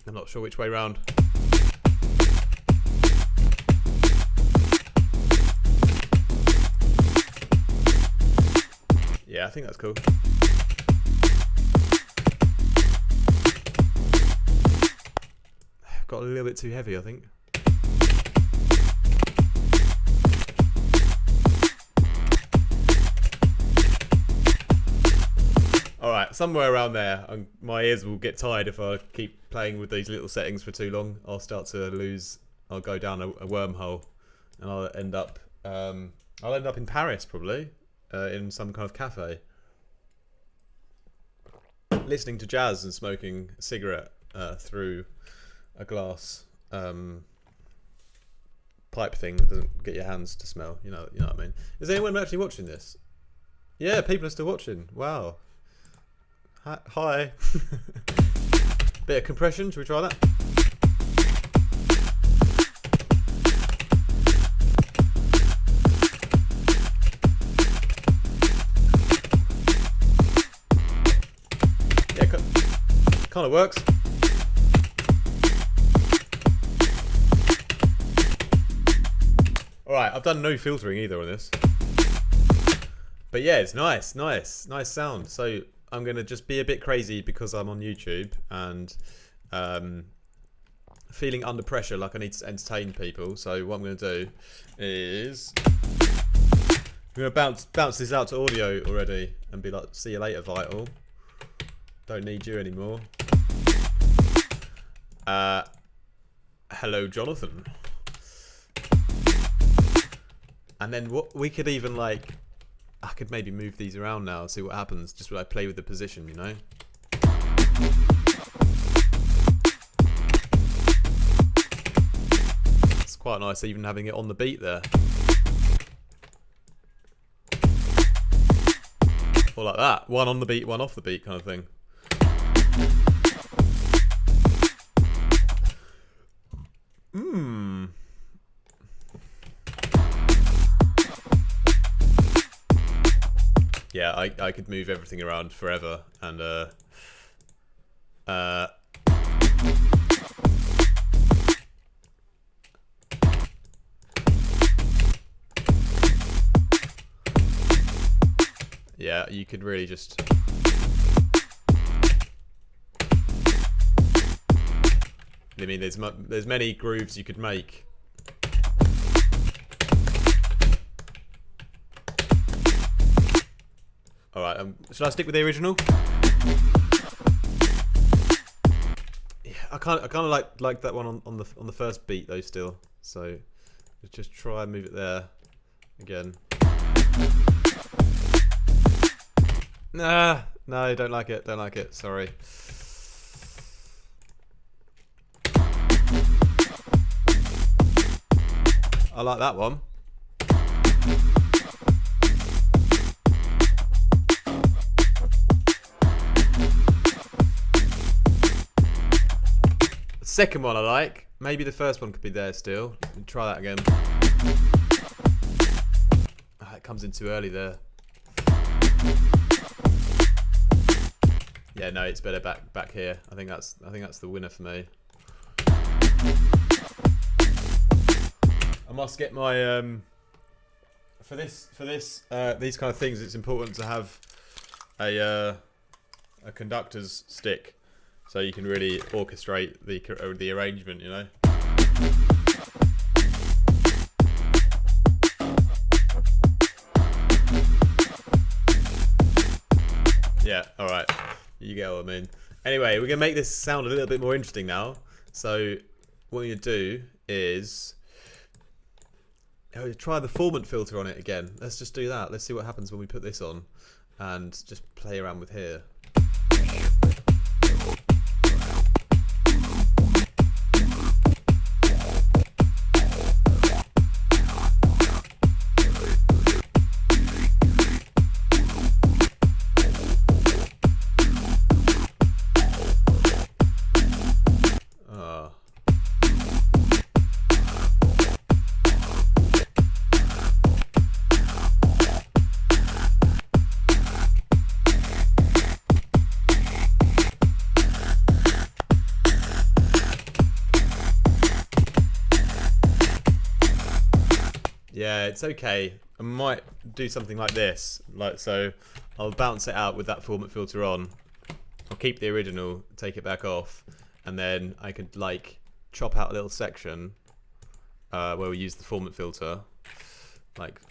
I'm not sure which way round. Yeah, I think that's cool. Got a little bit too heavy, I think. Alright, somewhere around there. My ears will get tired if I keep playing with these little settings for too long. I'll start to lose. I'll go down a wormhole, and I'll end up in Paris probably, in some kind of cafe, listening to jazz and smoking a cigarette through a glass pipe thing that doesn't get your hands to smell. You know what I mean. Is anyone actually watching this? Yeah, people are still watching. Wow. Hi. Bit of compression. Should we try that? Yeah, kind of works. Alright, I've done no filtering either on this. But yeah, it's nice sound. So I'm going to just be a bit crazy because I'm on YouTube and feeling under pressure, like I need to entertain people. So what I'm going to do is I'm going to bounce this out to audio already and be like, see you later, Vital. Don't need you anymore. Hello, Jonathan. And then what we could even like, I could maybe move these around now, see what happens, just when I play with the position, you know? It's quite nice even having it on the beat there. Or like that, one on the beat, one off the beat kind of thing. Yeah, I could move everything around forever and yeah, you could really just I mean, there's many grooves you could make. All right, should I stick with the original? Yeah, I kind of like that one on the first beat though still. So let's just try and move it there again. Nah, no, don't like it. Don't like it. Sorry. I like that one. second one I like. Maybe the first one could be there still. Try that again. Oh, it comes in too early there. Yeah, no, it's better back here. I think that's the winner for me. I must get my for this these kind of things. It's important to have a conductor's stick, so you can really orchestrate the arrangement. You know. Yeah. All right. You get what I mean. Anyway, we're gonna make this sound a little bit more interesting now. So what we're gonna do is try the formant filter on it again. Let's just do that. Let's see what happens when we put this on and just play around with here. Yeah, it's okay. I might do something like this. So I'll bounce it out with that formant filter on. I'll keep the original, take it back off, and then I could like chop out a little section where we use the formant filter. Like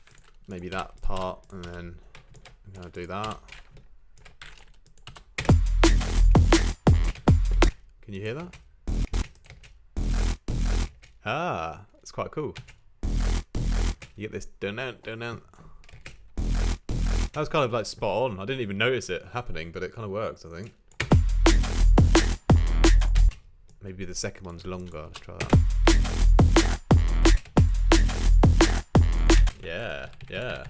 maybe that part, and then I'm gonna do that. Can you hear that? Ah, it's quite cool. You get this dun out. That was kind of like spot on. I didn't even notice it happening, but it kind of works, I think. Maybe the second one's longer. Let's try that. Yeah.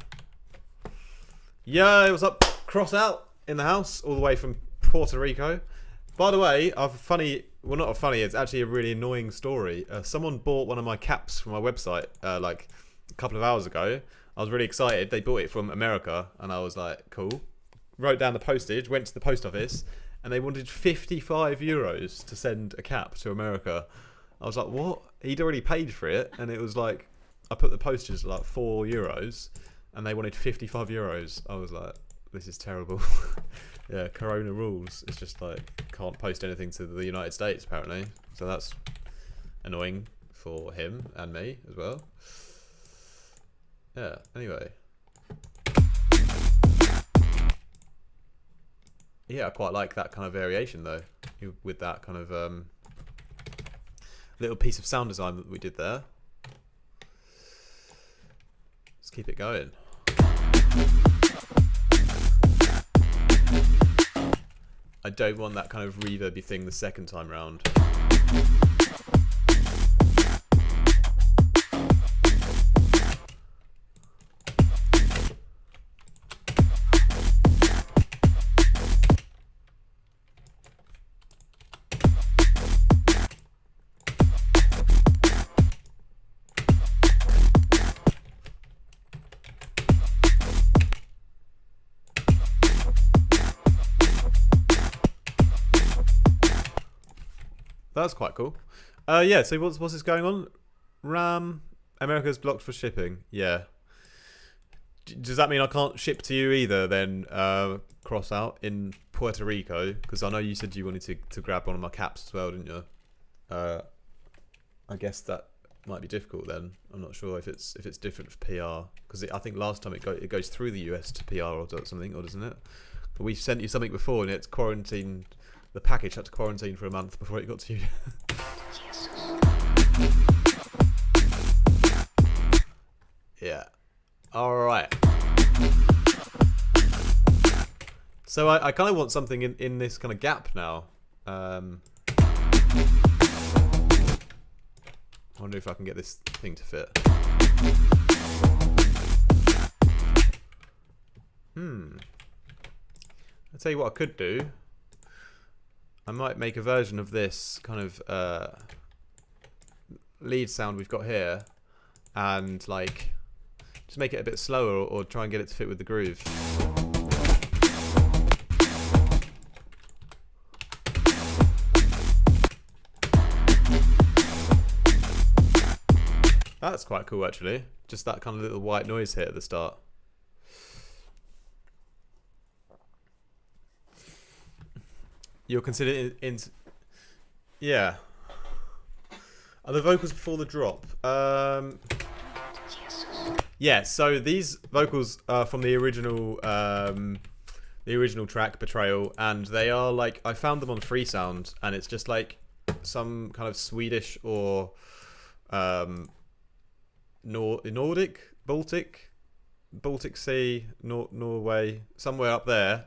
Yo, what's up? Cross out in the house, all the way from Puerto Rico. By the way, well, not a funny, it's actually a really annoying story. Someone bought one of my caps from my website, like a couple of hours ago. I was really excited. They bought it from America, and I was like, cool. Wrote down the postage, went to the post office, and they wanted 55 euros to send a cap to America. I was like, what? He'd already paid for it, and it was like, I put the postage at like 4 euros, and they wanted 55 euros. I was like, this is terrible. Yeah, Corona rules. It's just like, can't post anything to the United States, apparently. So that's annoying for him and me as well. Yeah, anyway. Yeah, I quite like that kind of variation though, with that kind of little piece of sound design that we did there. Let's keep it going. I don't want that kind of reverby thing the second time round. That's quite cool. Yeah, so what's this going on? RAM, America's blocked for shipping. Yeah. Does that mean I can't ship to you either then, cross out in Puerto Rico? Because I know you said you wanted to grab one of my caps as well, didn't you? I guess that might be difficult then. I'm not sure if it's different for PR. Because I think last time it goes through the US to PR or something, or doesn't it? But we sent you something before and it's quarantined. The package had to quarantine for a month before it got to you. Yeah. Alright. So I kind of want something in this kind of gap now. I wonder if I can get this thing to fit. I'll tell you what I could do. I might make a version of this kind of lead sound we've got here, and like just make it a bit slower, or try and get it to fit with the groove. That's quite cool actually. Just that kind of little white noise hit at the start. You'll consider yeah. Are the vocals before the drop? Yeah, so these vocals are from the original track, Betrayal, and they are like, I found them on Freesound, and it's just like some kind of Swedish or Nordic, Baltic Sea, Norway, somewhere up there.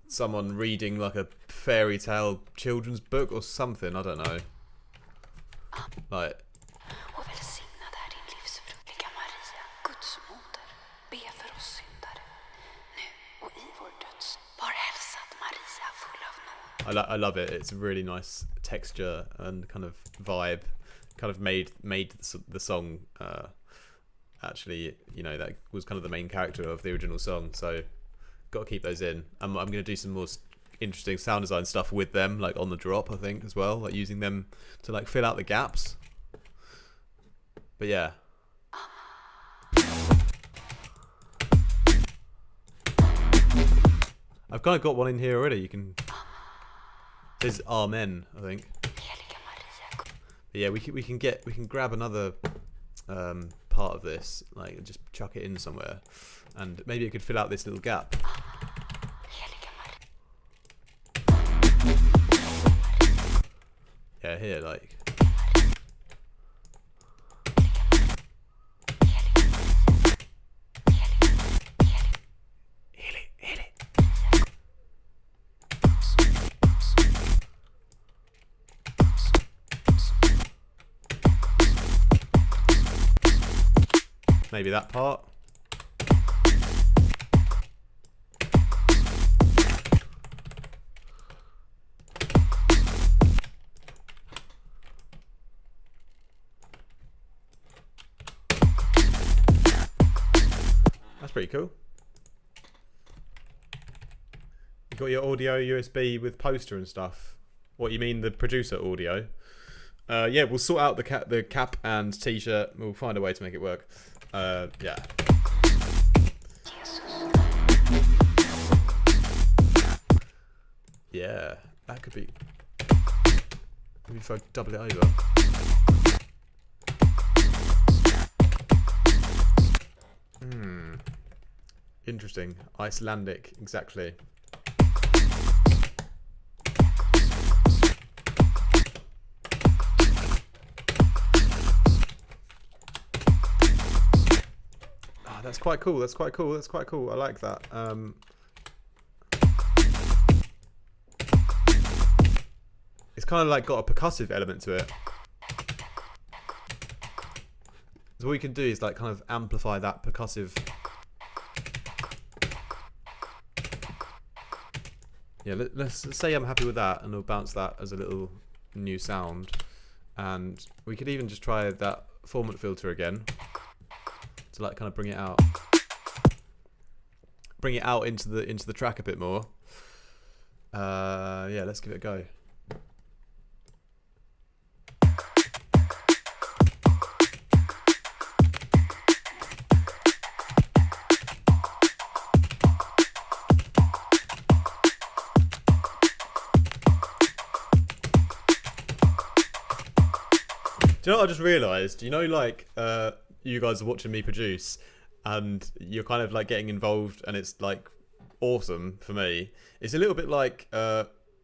Someone reading like a fairy tale children's book or something, I don't know. Like, I love it. It's a really nice texture and kind of vibe. Kind of made the song actually, you know, that was kind of the main character of the original song, so got to keep those in. I'm going to do some more interesting sound design stuff with them, like on the drop, I think, as well, like using them to like fill out the gaps. But yeah, I've kind of got one in here already. You can, this is Amen, I think. But yeah, we can grab another part of this, like just chuck it in somewhere, and maybe it could fill out this little gap. Yeah, here, like. Maybe that part. That's pretty cool. You got your audio USB with poster and stuff. What, you mean the producer audio? Yeah, we'll sort out the cap and t-shirt. We'll find a way to make it work. Yeah. Yeah, that could be. Maybe if I double it over. Interesting. Icelandic, exactly. That's quite cool. That's quite cool. That's quite cool. I like that. It's kind of like got a percussive element to it. So what you can do is like kind of amplify that percussive. Yeah, let's say I'm happy with that, and we'll bounce that as a little new sound. And we could even just try that formant filter again. To like kind of bring it out into the track a bit more. Yeah, let's give it a go. Do you know what I just realised? You know, like you guys are watching me produce, and you're kind of like getting involved, and it's like awesome for me. It's a little bit like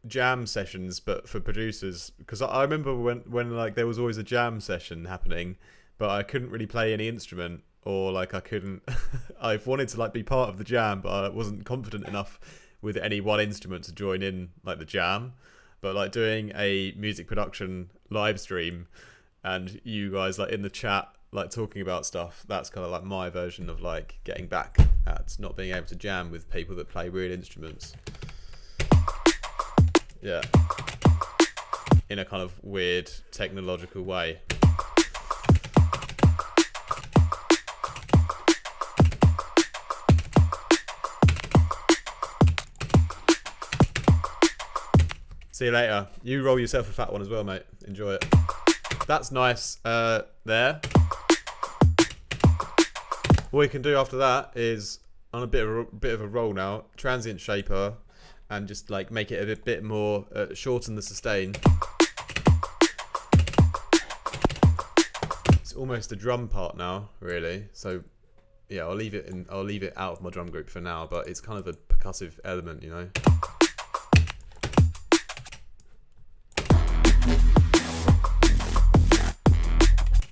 jam sessions, but for producers, because I remember when like there was always a jam session happening, but I couldn't really play any instrument, or like I couldn't. I've wanted to like be part of the jam, but I wasn't confident enough with any one instrument to join in like the jam. But like doing a music production live stream, and you guys like in the chat like talking about stuff, that's kind of like my version of like getting back at not being able to jam with people that play real instruments. Yeah. In a kind of weird technological way. See you later. You roll yourself a fat one as well, mate. Enjoy it. That's nice there. What we can do after that is, on a bit of a roll now, transient shaper, and just like make it a bit more, shorten the sustain. It's almost the drum part now, really. So yeah, I'll leave it out of my drum group for now, but it's kind of a percussive element, you know.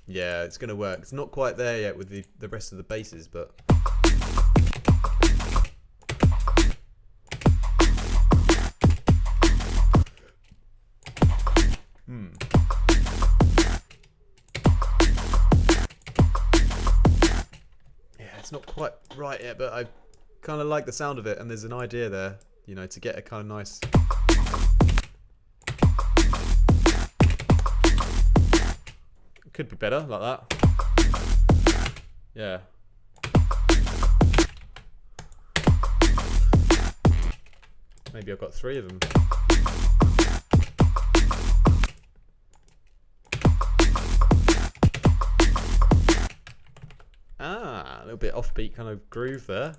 Yeah, it's gonna work. It's not quite there yet with the rest of the basses, but yeah, it's not quite right yet, but I kind of like the sound of it, and there's an idea there, you know, to get a kind of nice. Could be better like that. Yeah. Maybe I've got 3 of them. Ah, a little bit offbeat kind of groove there.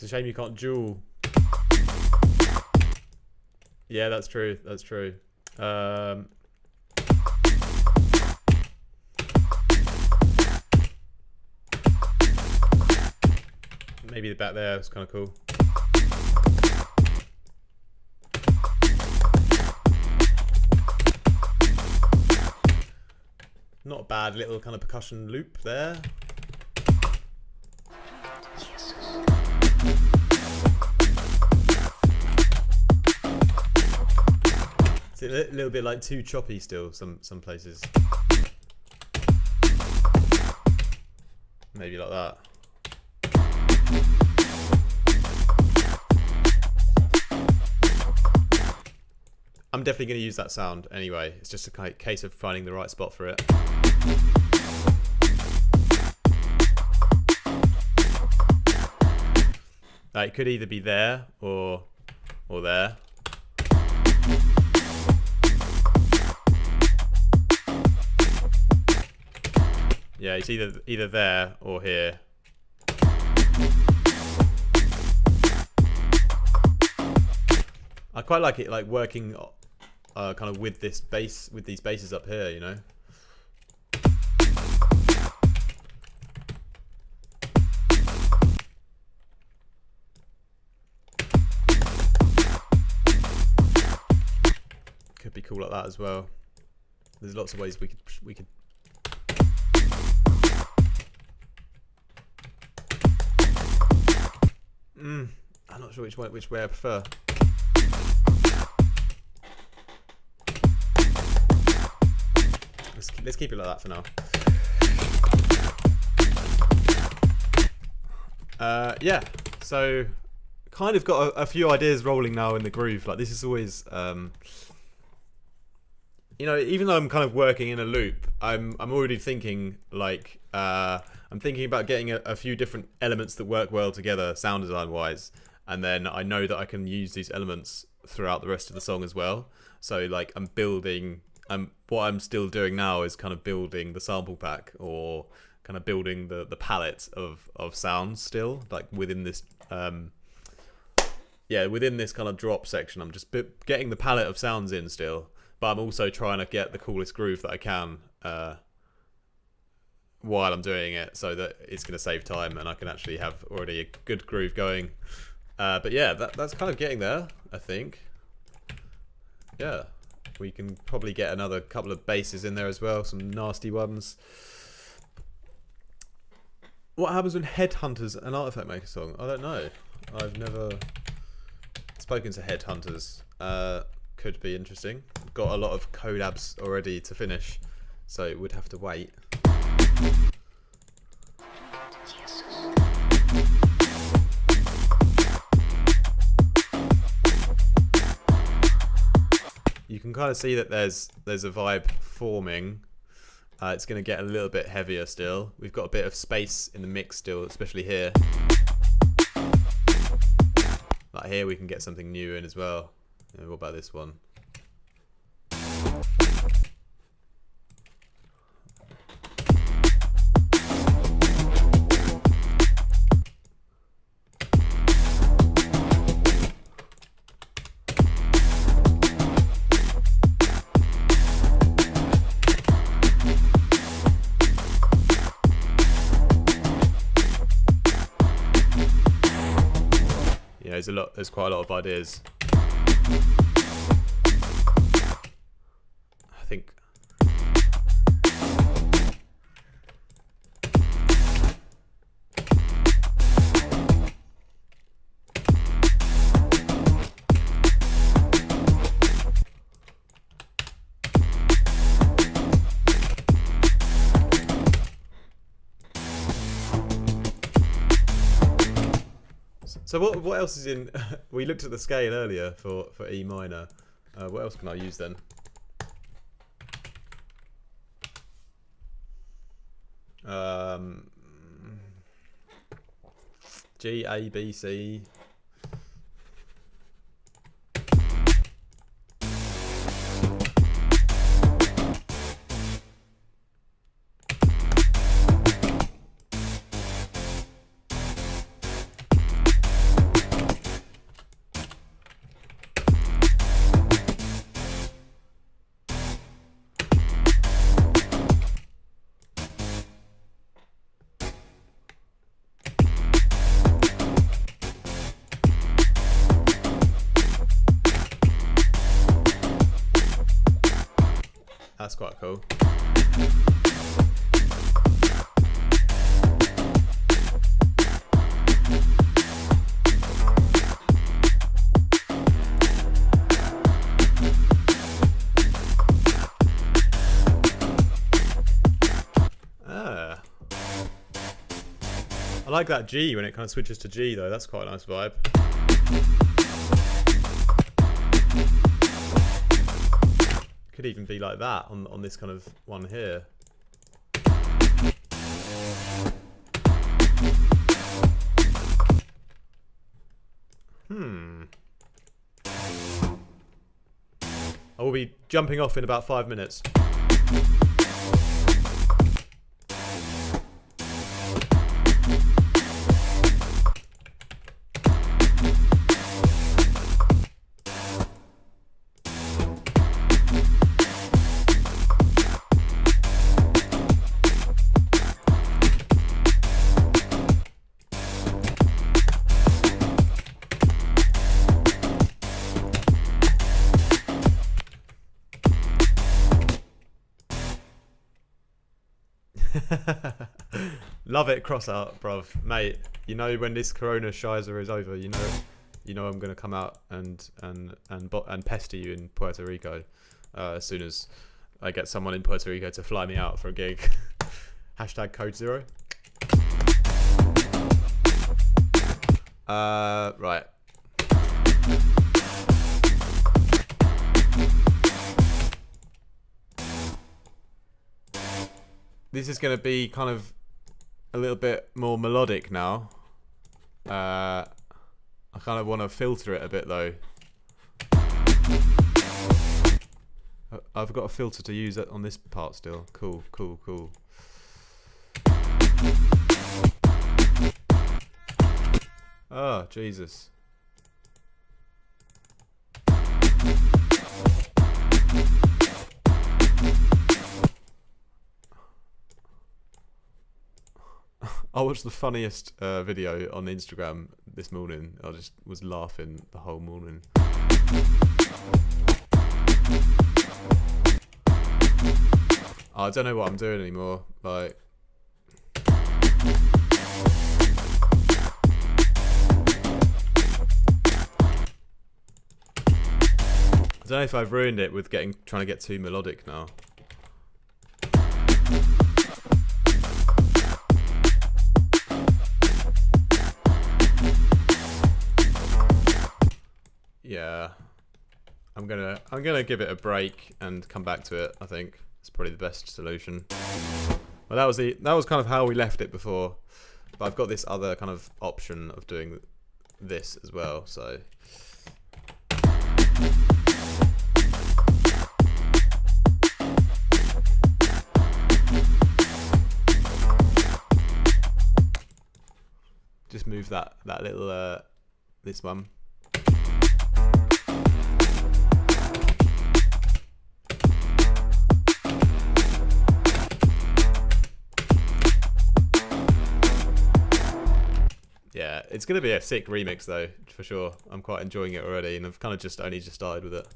It's a shame you can't dual. Yeah, that's true. That's true. Maybe the back there is kind of cool. Not a bad little kind of percussion loop there. It's a little bit like too choppy still, some places. Maybe like that. I'm definitely going to use that sound anyway. It's just a case of finding the right spot for it. It could either be there or there. Yeah, it's either there or here. I quite like it, like working kind of with this bass, with these basses up here, you know. Could be cool like that as well. There's lots of ways we could. I'm not sure which way I prefer. Let's keep it like that for now. Yeah, so kind of got a few ideas rolling now in the groove. Like this is always, you know, even though I'm kind of working in a loop, I'm already thinking like I'm thinking about getting a few different elements that work well together, sound design wise, and then I know that I can use these elements throughout the rest of the song as well. So like I'm building. What I'm still doing now is kind of building the sample pack, or kind of building the palette of sounds still, like within this within this kind of drop section. I'm just getting the palette of sounds in still, but I'm also trying to get the coolest groove that I can while I'm doing it, so that it's going to save time and I can actually have already a good groove going. But yeah, that's kind of getting there, I think. Yeah. We can probably get another couple of basses in there as well, some nasty ones. What happens when Headhunters and Artifact make a song? I don't know. I've never spoken to Headhunters. Could be interesting. Got a lot of collabs already to finish, so it would have to wait. You can kind of see that there's a vibe forming. It's going to get a little bit heavier still. We've got a bit of space in the mix still, especially here. Like here we can get something new in as well. What about this one? There's quite a lot of ideas. I think so what else is in? We looked at the scale earlier for E minor. What else can I use then? G, A, B, C. That's quite cool. I like that G when it kind of switches to G though. That's quite a nice vibe. Could even be like that on this kind of one here. I will be jumping off in about 5 minutes. Love it, cross out, bruv. Mate, you know when this Corona Shizer is over, you know I'm gonna come out and pester you in Puerto Rico as soon as I get someone in Puerto Rico to fly me out for a gig. Hashtag code 0. Right. This is going to be kind of a little bit more melodic now. I kind of want to filter it a bit though. I've got a filter to use on this part still. Cool, cool, cool. Oh, Jesus. I watched the funniest video on Instagram this morning. I just was laughing the whole morning. I don't know what I'm doing anymore. Like, don't know if I've ruined it with trying to get too melodic now. Yeah, I'm gonna give it a break and come back to it. I think it's probably the best solution. Well, that was kind of how we left it before, but I've got this other kind of option of doing this as well. So just move that little this one. Yeah, it's going to be a sick remix though, for sure. I'm quite enjoying it already, and I've kind of only just started with it.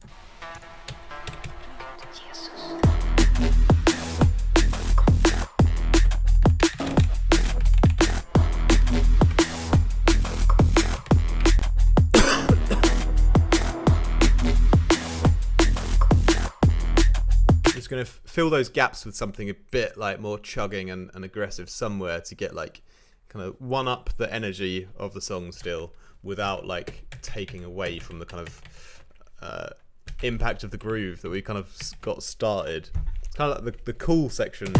Just going to fill those gaps with something a bit like more chugging and aggressive somewhere to get like kind of one up the energy of the song still without like taking away from the kind of impact of the groove that we kind of got started. It's kind of like the cool section.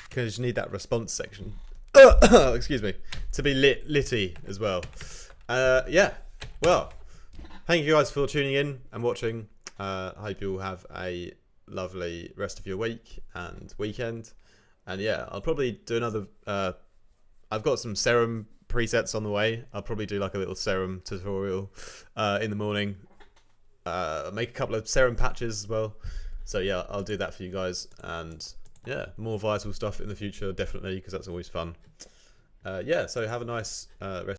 Because you need that response section. Excuse me, to be litty as well. Yeah, well, thank you guys for tuning in and watching. I hope you all have a lovely rest of your week and weekend. And yeah, I'll probably do another. I've got some serum presets on the way. I'll probably do like a little serum tutorial in the morning. Make a couple of serum patches as well. So yeah, I'll do that for you guys. And yeah, more vital stuff in the future, definitely, because that's always fun. Yeah, so have a nice rest.